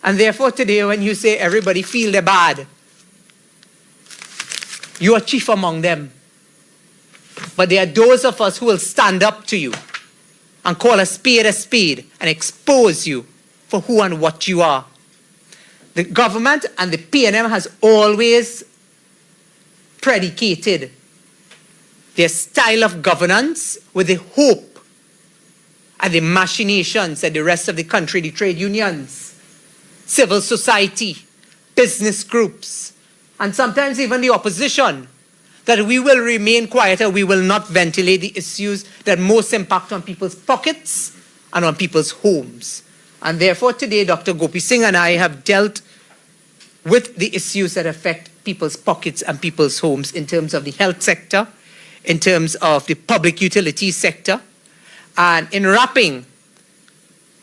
B: And therefore today when you say everybody feel they're bad, you are chief among them. But there are those of us who will stand up to you and call a spade and expose you for who and what you are. The government and the PNM has always predicated their style of governance with the hope and the machinations that the rest of the country, the trade unions, civil society, business groups, and sometimes even the opposition, that we will remain quiet and we will not ventilate the issues that most impact on people's pockets and on people's homes. And therefore today, Dr. Gopeesingh and I have dealt with the issues that affect people's pockets and people's homes in terms of the health sector, in terms of the public utilities sector. And in wrapping,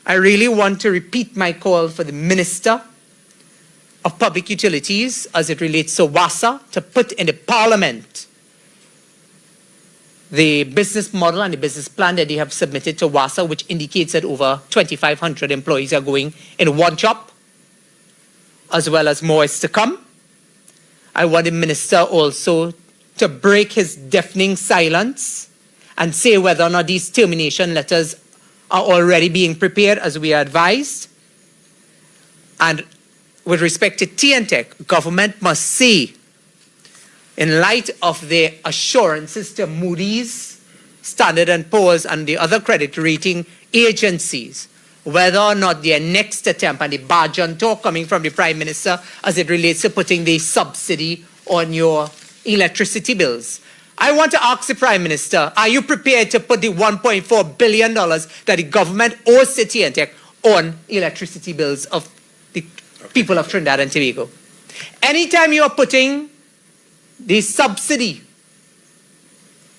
B: I really want to repeat my call for the Minister of Public Utilities as it relates to WASA to put in the Parliament the business model and the business plan that they have submitted to WASA, which indicates that over 2,500 employees are going in one chop, as well as more is to come. I want the Minister also to break his deafening silence and say whether or not these termination letters are already being prepared as we are advised. And with respect to TNTech, government must say, in light of their assurances to Moody's, Standard & Poor's and the other credit rating agencies, whether or not their next attempt and the bargain talk coming from the Prime Minister as it relates to putting the subsidy on your electricity bills. I want to ask the Prime Minister, are you prepared to put the $1.4 billion that the government owes to TNTech on electricity bills of the people of Trinidad and Tobago? Anytime you are putting the subsidy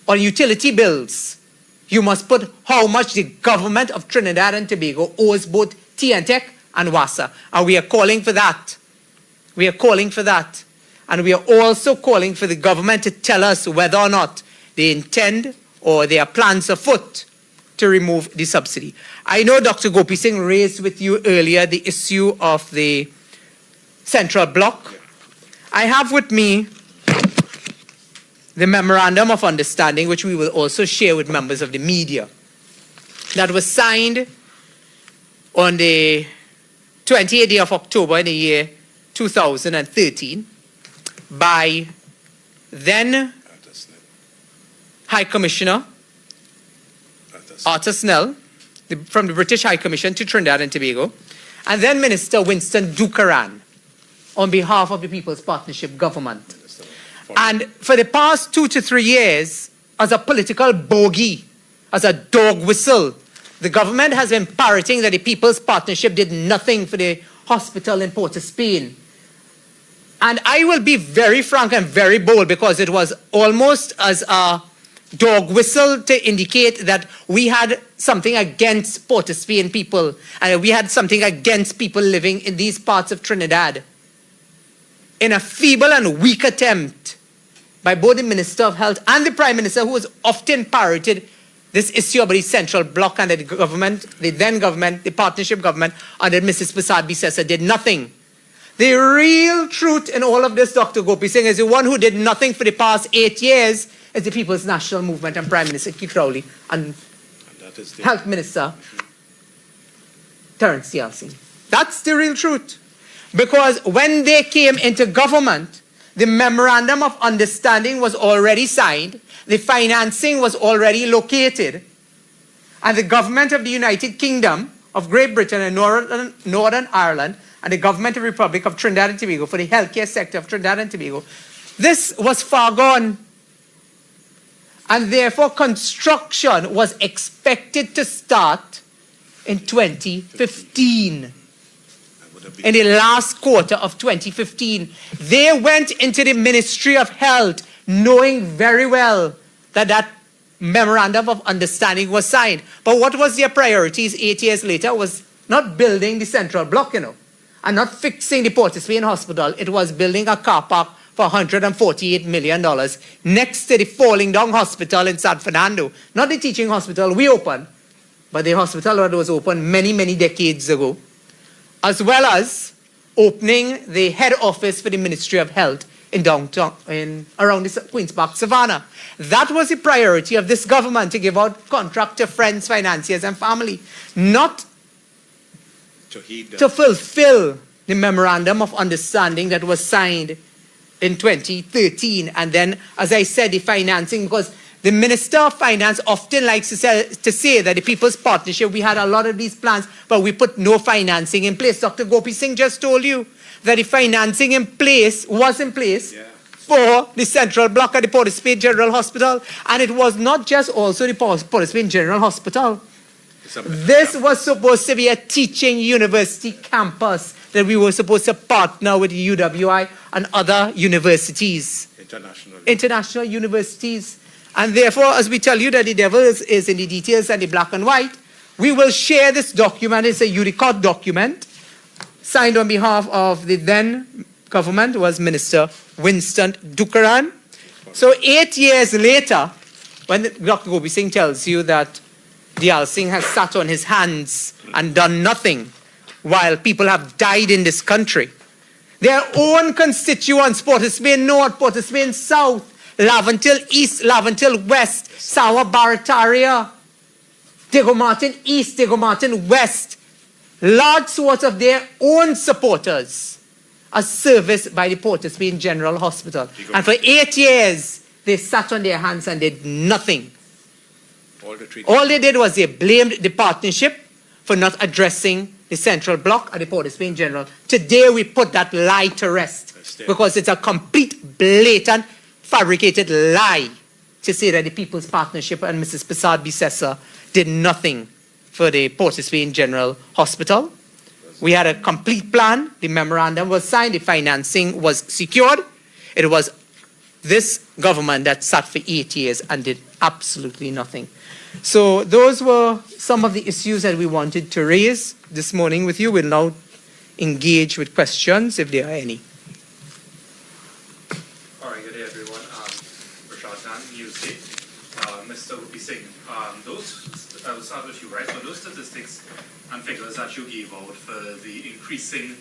B: on utility bills, you must put how much the government of Trinidad and Tobago owes both TNTech and WASA. And we are calling for that. We are calling for that. And we are also calling for the government to tell us whether or not they intend or there are plans afoot to remove the subsidy. I know Dr. Gopeesingh raised with you earlier the issue of the Central Block. I have with me the Memorandum of Understanding, which we will also share with members of the media, that was signed on the 28th day of October in the year 2013 by then High Commissioner Arthur Snell from the British High Commission to Trinidad and Tobago, and then Minister Winston Dukaran on behalf of the People's Partnership Government. And for the past 2 to 3 years, as a political bogey, as a dog whistle, the government has been parroting that the People's Partnership did nothing for the hospital in Port of Spain. And I will be very frank and very bold, because it was almost as a dog whistle to indicate that we had something against Port of Spain people, and we had something against people living in these parts of Trinidad. In a feeble and weak attempt by both the Minister of Health and the Prime Minister, who has often parroted this issue about the Central Block, and that the government, the then government, the partnership government under Mrs. Prasad Bisesa did nothing. The real truth in all of this, Dr. Gopeesingh, is the one who did nothing for the past 8 years is the People's National Movement and Prime Minister Keith Rowley and
A: that is
B: Health Minister Terence TLC. That's the real truth. Because when they came into government, the Memorandum of Understanding was already signed, the financing was already located, and the government of the United Kingdom of Great Britain and Northern Ireland and the government of the Republic of Trinidad and Tobago for the healthcare sector of Trinidad and Tobago, this was far gone. And therefore construction was expected to start in 2015. In the last quarter of 2015, they went into the Ministry of Health knowing very well that that Memorandum of Understanding was signed. But what was their priorities 8 years later was not building the Central Block, and not fixing the Port of Spain Hospital. It was building a car park for $148 million next to the falling down hospital in San Fernando. Not the teaching hospital we opened, but the hospital that was opened many, many decades ago, as well as opening the head office for the Ministry of Health in downtown, around the Queen's Park Savannah. That was the priority of this government, to give out contract to friends, financiers, and family, not to fulfill the Memorandum of Understanding that was signed in 2013. And then, as I said, the financing, because the Minister of Finance often likes to say that the People's Partnership, we had a lot of these plans, but we put no financing in place. Dr. Gopeesingh just told you that the financing was in place for the central block at the Port of Spain General Hospital. And it was not just also the Port of Spain General Hospital. This was supposed to be a teaching university campus that we were supposed to partner with the UWI and other universities. International universities. And therefore, as we tell you that the devil is in the details and the black and white, we will share this document. It's a URICOT document signed on behalf of the then government, was Minister Winston Dukaran. So 8 years later, when Dr. Gopeesingh tells you that Diyal Singh has sat on his hands and done nothing while people have died in this country, their own constituents, Port of Spain North, Port of Spain South, Laventille East, Laventille West, Sawa Barataria, Diego Martin East, Diego Martin West, large sorts of their own supporters are serviced by the Port of Spain General Hospital. And for 8 years, they sat on their hands and did nothing. All they did was they blamed the partnership for not addressing the central block at the Port of Spain General. Today, we put that lie to rest because it's a complete, blatant, fabricated lie to say that the People's Partnership and Mrs. Prasad Bissessa did nothing for the Port of Spain General Hospital. We had a complete plan. The memorandum was signed. The financing was secured. It was this government that sat for 8 years and did absolutely nothing. So those were some of the issues that we wanted to raise this morning with you. We'll now engage with questions if there are any.
C: All right, good day, everyone. Rashad Khan, Newsday. Mr. Gopeesingh, I will start with you, right? So those statistics and figures that you gave out for the increasing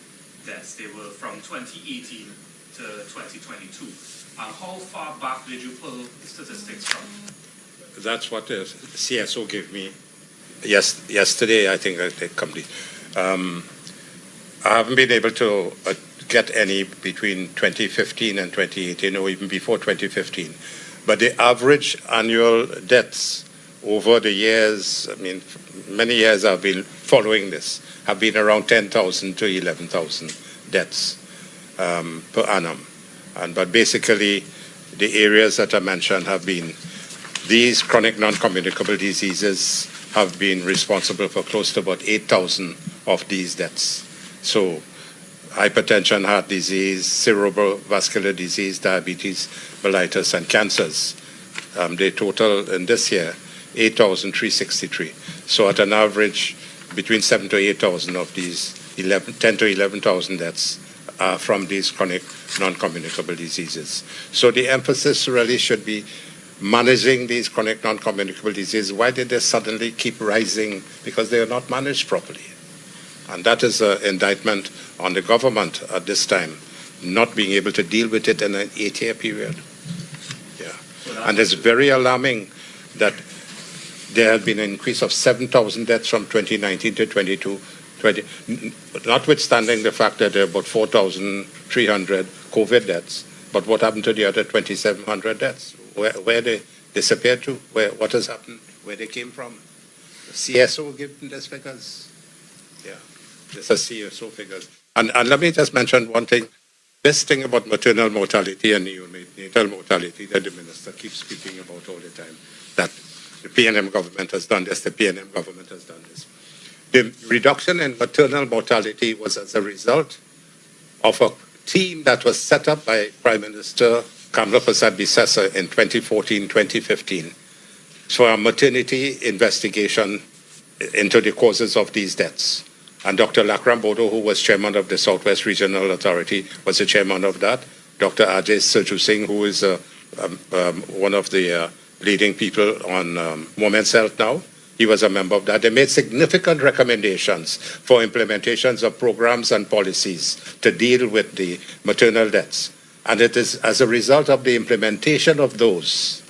C: deaths, they were from 2018 to 2022. And how far back did you pull the statistics from?
A: That's what the CSO gave me yesterday, I think, they complete. I haven't been able to get any between 2015 and 2018 or even before 2015. But the average annual deaths over the years, I mean, many years I've been following this, have been around 10,000 to 11,000 deaths per annum. But basically, the areas that I mentioned have been these chronic non-communicable diseases have been responsible for close to about 8,000 of these deaths. So hypertension, heart disease, cerebrovascular disease, diabetes, mellitus, and cancers. They total in this year 8,363. So at an average, between 7,000 to 8,000 of these 10,000 to 11,000 deaths are from these chronic non-communicable diseases. So the emphasis really should be managing these chronic non-communicable diseases. Why did they suddenly keep rising? Because they are not managed properly. And that is an indictment on the government at this time, not being able to deal with it in an 8-year period. Yeah. And it's very alarming that there has been an increase of 7,000 deaths from 2019 to 2020, notwithstanding the fact that there are about 4,300 COVID deaths. But what happened to the other 2,700 deaths? Where they disappeared to? What has happened? Where they came from? The CSO given these figures. Yeah, these are CSO figures. And let me just mention one thing. This thing about maternal mortality and neonatal mortality that the minister keeps speaking about all the time, that the PNM government has done this, the PNM government has done this. The reduction in maternal mortality was as a result of a team that was set up by Prime Minister Kamla Prasad Bissessa in 2014-2015 for a maternity investigation into the causes of these deaths. And Dr. Lakram Bodo, who was chairman of the Southwest Regional Authority, was the chairman of that. Dr. Ajay Surju, who is one of the leading people on Women's Health now, he was a member of that. They made significant recommendations for implementations of programs and policies to deal with the maternal deaths. And it is as a result of the implementation of those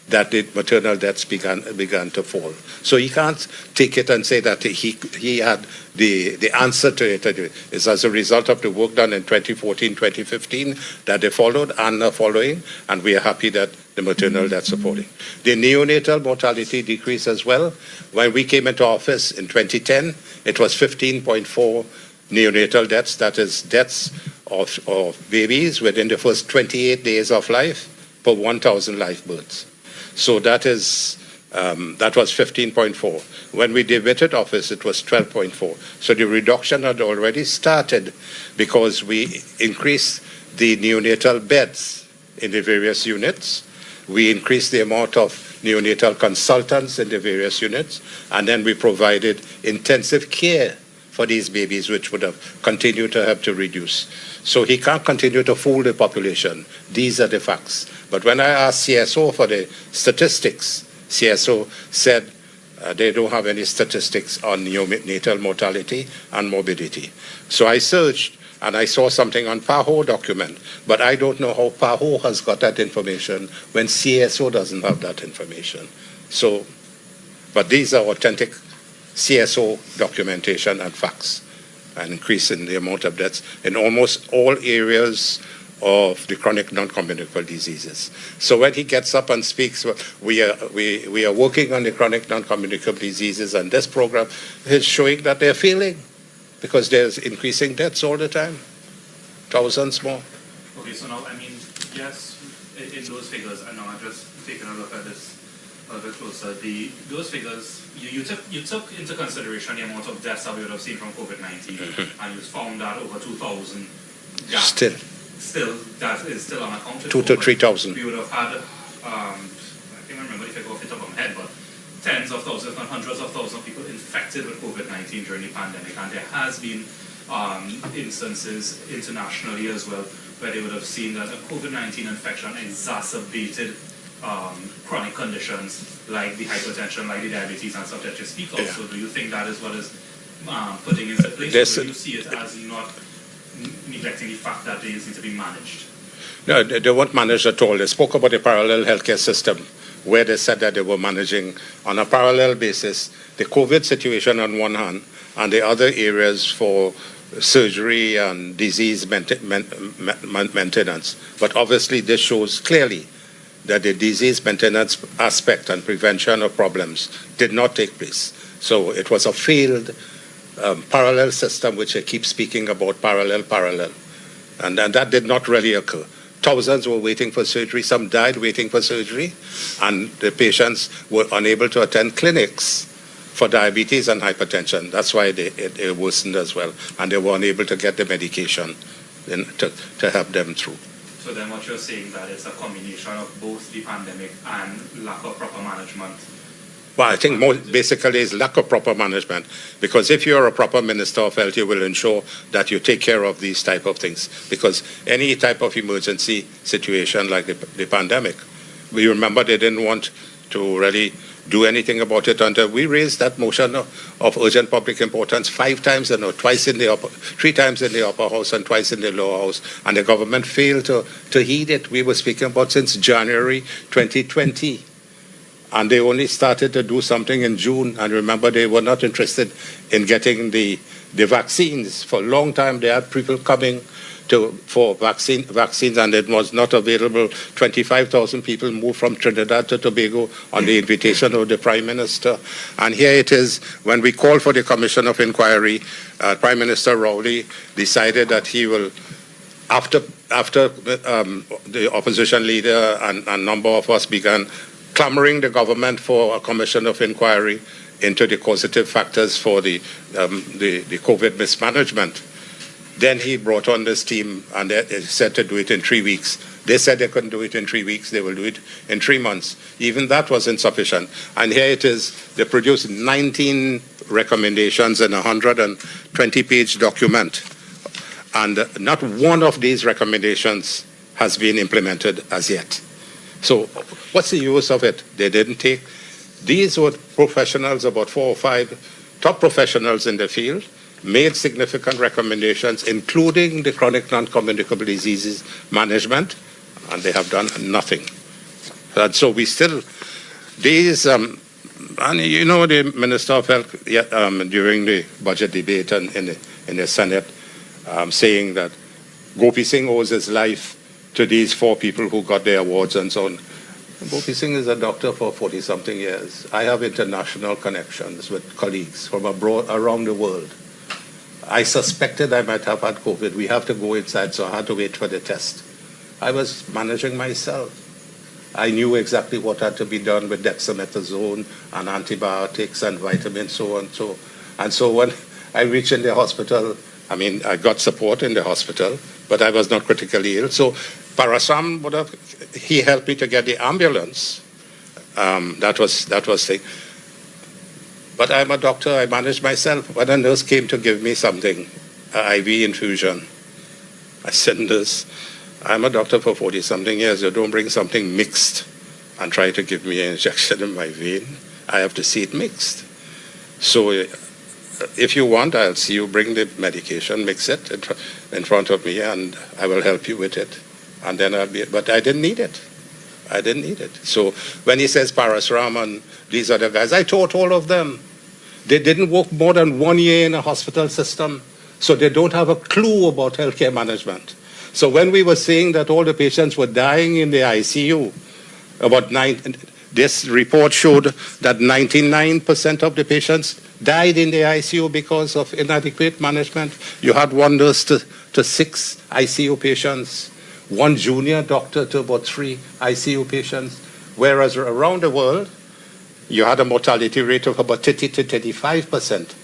A: that the maternal deaths began to fall. So he can't take it and say that he had the answer to it. It's as a result of the work done in 2014, 2015 that they followed and are following, and we are happy that the maternal deaths are falling. The neonatal mortality decreased as well. When we came into office in 2010, it was 15.4 neonatal deaths, that is deaths of babies within the first 28 days of life per 1,000 live births. So that was 15.4. When we debated office, it was 12.4. So the reduction had already started because we increased the neonatal beds in the various units. We increased the amount of neonatal consultants in the various units, and then we provided intensive care for these babies, which would have continued to help to reduce. So he can't continue to fool the population. These are the facts. But when I asked CSO for the statistics, CSO said they don't have any statistics on neonatal mortality and morbidity. So I searched and I saw something on PAHO document, but I don't know how PAHO has got that information when CSO doesn't have that information. So, but these are authentic CSO documentation and facts, an increase in the amount of deaths in almost all areas of the chronic non-communicable diseases. So when he gets up and speaks, we are working on the chronic non-communicable diseases, and this program is showing that they're failing because there's increasing deaths all the time, thousands more.
C: Okay, so now, I mean, yes, in those figures, and now I'm just taking a look at this a bit closer. Those figures, you took into consideration the amount of deaths that we would have seen from COVID-19, and you found that over 2,000 deaths. Still, that is still unaccounted for.
A: 2,000 to 3,000.
C: We would have had, I can't remember the figure off the top of my head, but tens of thousands and hundreds of thousands of people infected with COVID-19 during the pandemic, and there has been instances internationally as well where they would have seen that a COVID-19 infection exacerbated chronic conditions like the hypertension, like the diabetes and stuff that you speak of. Yeah. So do you think that is what is putting into place, or do you see it as not neglecting the fact that they need to be managed?
A: No, they weren't managed at all. They spoke about a parallel healthcare system where they said that they were managing on a parallel basis the COVID situation on one hand and the other areas for surgery and disease maintenance. But obviously this shows clearly that the disease maintenance aspect and prevention of problems did not take place. So it was a failed parallel system, which I keep speaking about, parallel. And that did not really occur. Thousands were waiting for surgery. Some died waiting for surgery. And the patients were unable to attend clinics for diabetes and hypertension. That's why it worsened as well. And they were unable to get the medication to help them through.
C: So then what you're saying that it's a combination of both the pandemic and lack of proper management?
A: Well, I think more basically is lack of proper management, because if you're a proper minister of health, you will ensure that you take care of these type of things, because any type of emergency situation like the pandemic, we remember they didn't want to really do anything about it until we raised that motion of urgent public importance 5 times, 3 times in the upper house and twice in the lower house, and the government failed to heed it. We were speaking about since January 2020. And they only started to do something in June. And remember, they were not interested in getting the vaccines. For a long time, they had people coming for vaccines, and it was not available. 25,000 people moved from Trinidad to Tobago on the invitation of the Prime Minister. And here it is, when we called for the Commission of Inquiry, Prime Minister Rowley decided that he will, after the opposition leader and a number of us began clamoring the government for a commission of inquiry into the causative factors for the COVID mismanagement. Then he brought on this team, and they said to do it in 3 weeks. They said they couldn't do it in 3 weeks, they will do it in 3 months. Even that was insufficient. And here it is, they produced 19 recommendations in a 120-page document. And not one of these recommendations has been implemented as yet. So what's the use of it? They didn't take. These were professionals, about 4 or 5 top professionals in the field, made significant recommendations, including the chronic non-communicable diseases management, and they have done nothing. And so we still, these, and you know, the Minister of Health during the budget debate and in the Senate saying that Gopeesingh owes his life to these 4 people who got their awards and so on. Gopeesingh is a doctor for 40-something years. I have international connections with colleagues from abroad, around the world. I suspected I might have had COVID. We have to go inside, so I had to wait for the test. I was managing myself. I knew exactly what had to be done with dexamethasone and antibiotics and vitamins, so on. And so when I reached in the hospital, I mean, I got support in the hospital, but I was not critically ill. So Parasram he helped me to get the ambulance. That was thing. But I'm a doctor. I manage myself. When a nurse came to give me something, an IV infusion, I said, "Nurse, I'm a doctor for 40-something years. You don't bring something mixed and try to give me an injection in my vein. I have to see it mixed. So if you want, I'll see you bring the medication, mix it in front of me, and I will help you with it. And then but I didn't need it. I didn't need it. So when he says Parasram and these other guys, I taught all of them. They didn't work more than 1 year in a hospital system, so they don't have a clue about healthcare management. So when we were saying that all the patients were dying in the ICU, this report showed that 99% of the patients died in the ICU because of inadequate management. You had 1 nurse to 6 ICU patients, 1 junior doctor to about 3 ICU patients, whereas around the world, you had a mortality rate of about 30 to 35%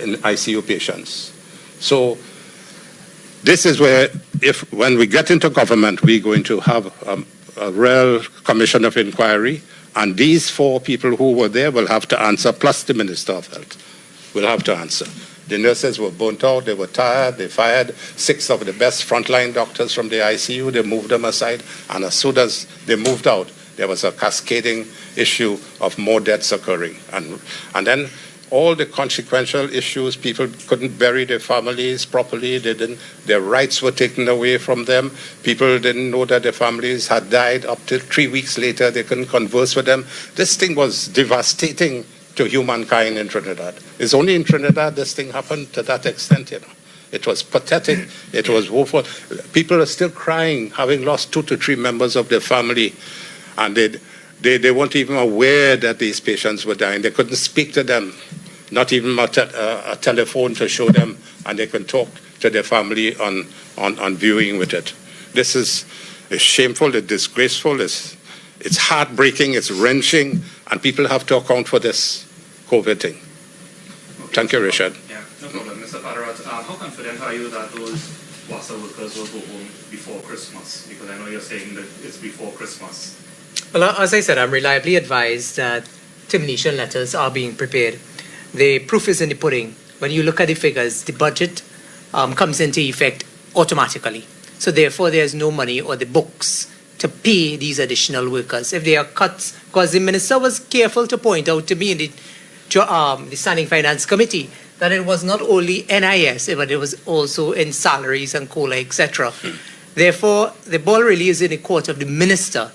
A: in ICU patients. So this is where, when we get into government, we're going to have a real commission of inquiry, and these 4 people who were there will have to answer, plus the Minister of Health will have to answer. The nurses were burnt out, they were tired, they fired 6 of the best frontline doctors from the ICU, they moved them aside, and as soon as they moved out, there was a cascading issue of more deaths occurring. And then all the consequential issues, people couldn't bury their families properly, their rights were taken away from them, people didn't know that their families had died up till 3 weeks later, they couldn't converse with them. This thing was devastating to humankind in Trinidad. It's only in Trinidad this thing happened to that extent, you know. It was pathetic, it was woeful. People are still crying, having lost 2 to 3 members of their family, and they weren't even aware that these patients were dying. They couldn't speak to them, not even a telephone to show them, and they can talk to their family on viewing with it. This is shameful, it's disgraceful, it's heartbreaking, it's wrenching, and people have to account for this COVID thing.
C: Okay.
A: Thank you, Richard.
C: Yeah, no problem. Mr. Padarath, how confident are you that those WASA workers will go home before Christmas? Because I know you're saying that it's before Christmas.
B: Well, as I said, I'm reliably advised that termination letters are being prepared. The proof is in the pudding. When you look at the figures, the budget comes into effect automatically. So therefore, there's no money or the books to pay these additional workers. If there are cuts, because the minister was careful to point out to me in the Standing Finance Committee that it was not only NIS, but it was also in salaries and COLA, etc. Therefore, the ball really is in the court of the minister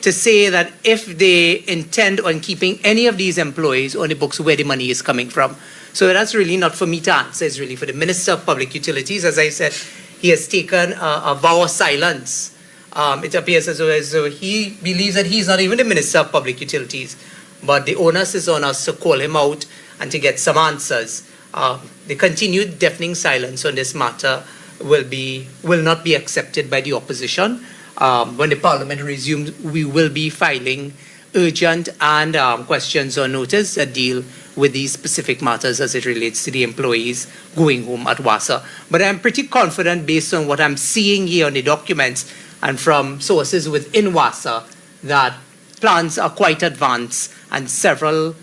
B: to say that if they intend on keeping any of these employees on the books, where the money is coming from. So that's really not for me to answer. It's really for the Minister of Public Utilities. As I said, he has taken a vow of silence. It appears as though he believes that he's not even the Minister of Public Utilities. But the onus is on us to call him out and to get some answers. The continued deafening silence on this matter will not be accepted by the opposition. When the Parliament resumes, we will be filing urgent and questions on notice that deal with these specific matters as it relates to the employees going home at WASA. But I'm pretty confident, based on what I'm seeing here on the documents and from sources within WASA, that plans are quite advanced and several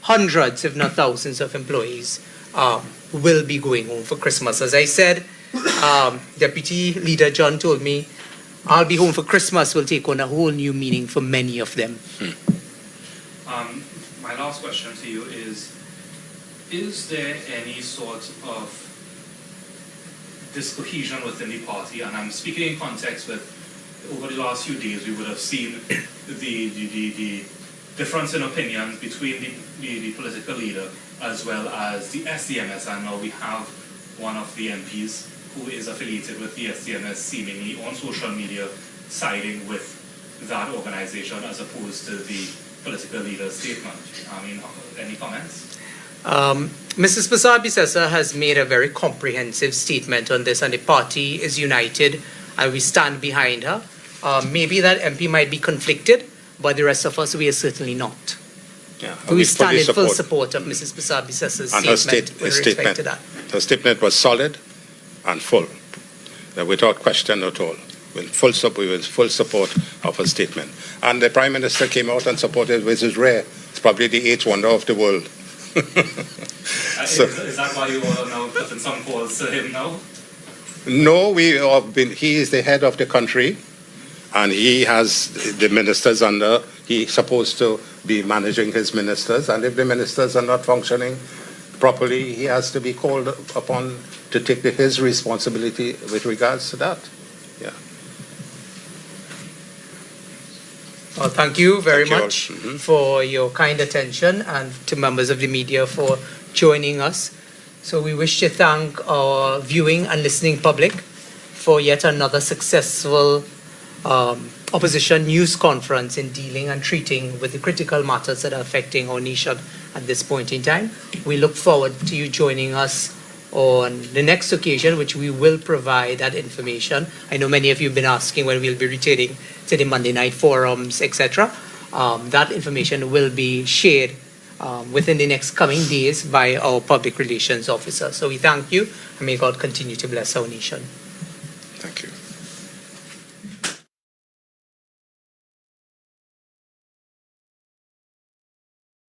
B: hundreds, if not thousands, of employees will be going home for Christmas. As I said, Deputy Leader John told me, I'll be home for Christmas will take on a whole new meaning for many of them.
C: My last question to you is there any sort of discohesion within the party? And I'm speaking in context with over the last few days, we would have seen the difference in opinions between the political leader as well as the SDMS, and now we have one of the MPs who is affiliated with the SDMS seemingly on social media siding with that organization as opposed to the political leader's statement. I mean, any comments?
B: Mrs. Prasad-Bissessar has made a very comprehensive statement on this, and the party is united and we stand behind her. Maybe that MP might be conflicted, but the rest of us, we are certainly not.
A: Yeah,
B: We stand in full support of Mrs. Prasad-Bissessar's
A: and her
B: statement with respect to that.
A: Her statement was solid and full, without question at all. We were in full support of her statement. And the Prime Minister came out and supported, which is rare. It's probably the eighth wonder of the world.
C: Is that why you all are now putting some calls to him now?
A: No, he is the head of the country, and he has the ministers under. He's supposed to be managing his ministers, and if the ministers are not functioning properly, he has to be called upon to take his responsibility with regards to that. Yeah.
B: Well, thank you very
A: Thank you all.
B: much for your kind attention, and to members of the media for joining us. So we wish to thank our viewing and listening public for yet another successful opposition news conference in dealing and treating with the critical matters that are affecting our nation at this point in time. We look forward to you joining us on the next occasion, which we will provide that information. I know many of you have been asking when we'll be returning to the Monday night forums, etc. That information will be shared within the next coming days by our public relations officer. So we thank you, and may God continue to bless our nation.
A: Thank you.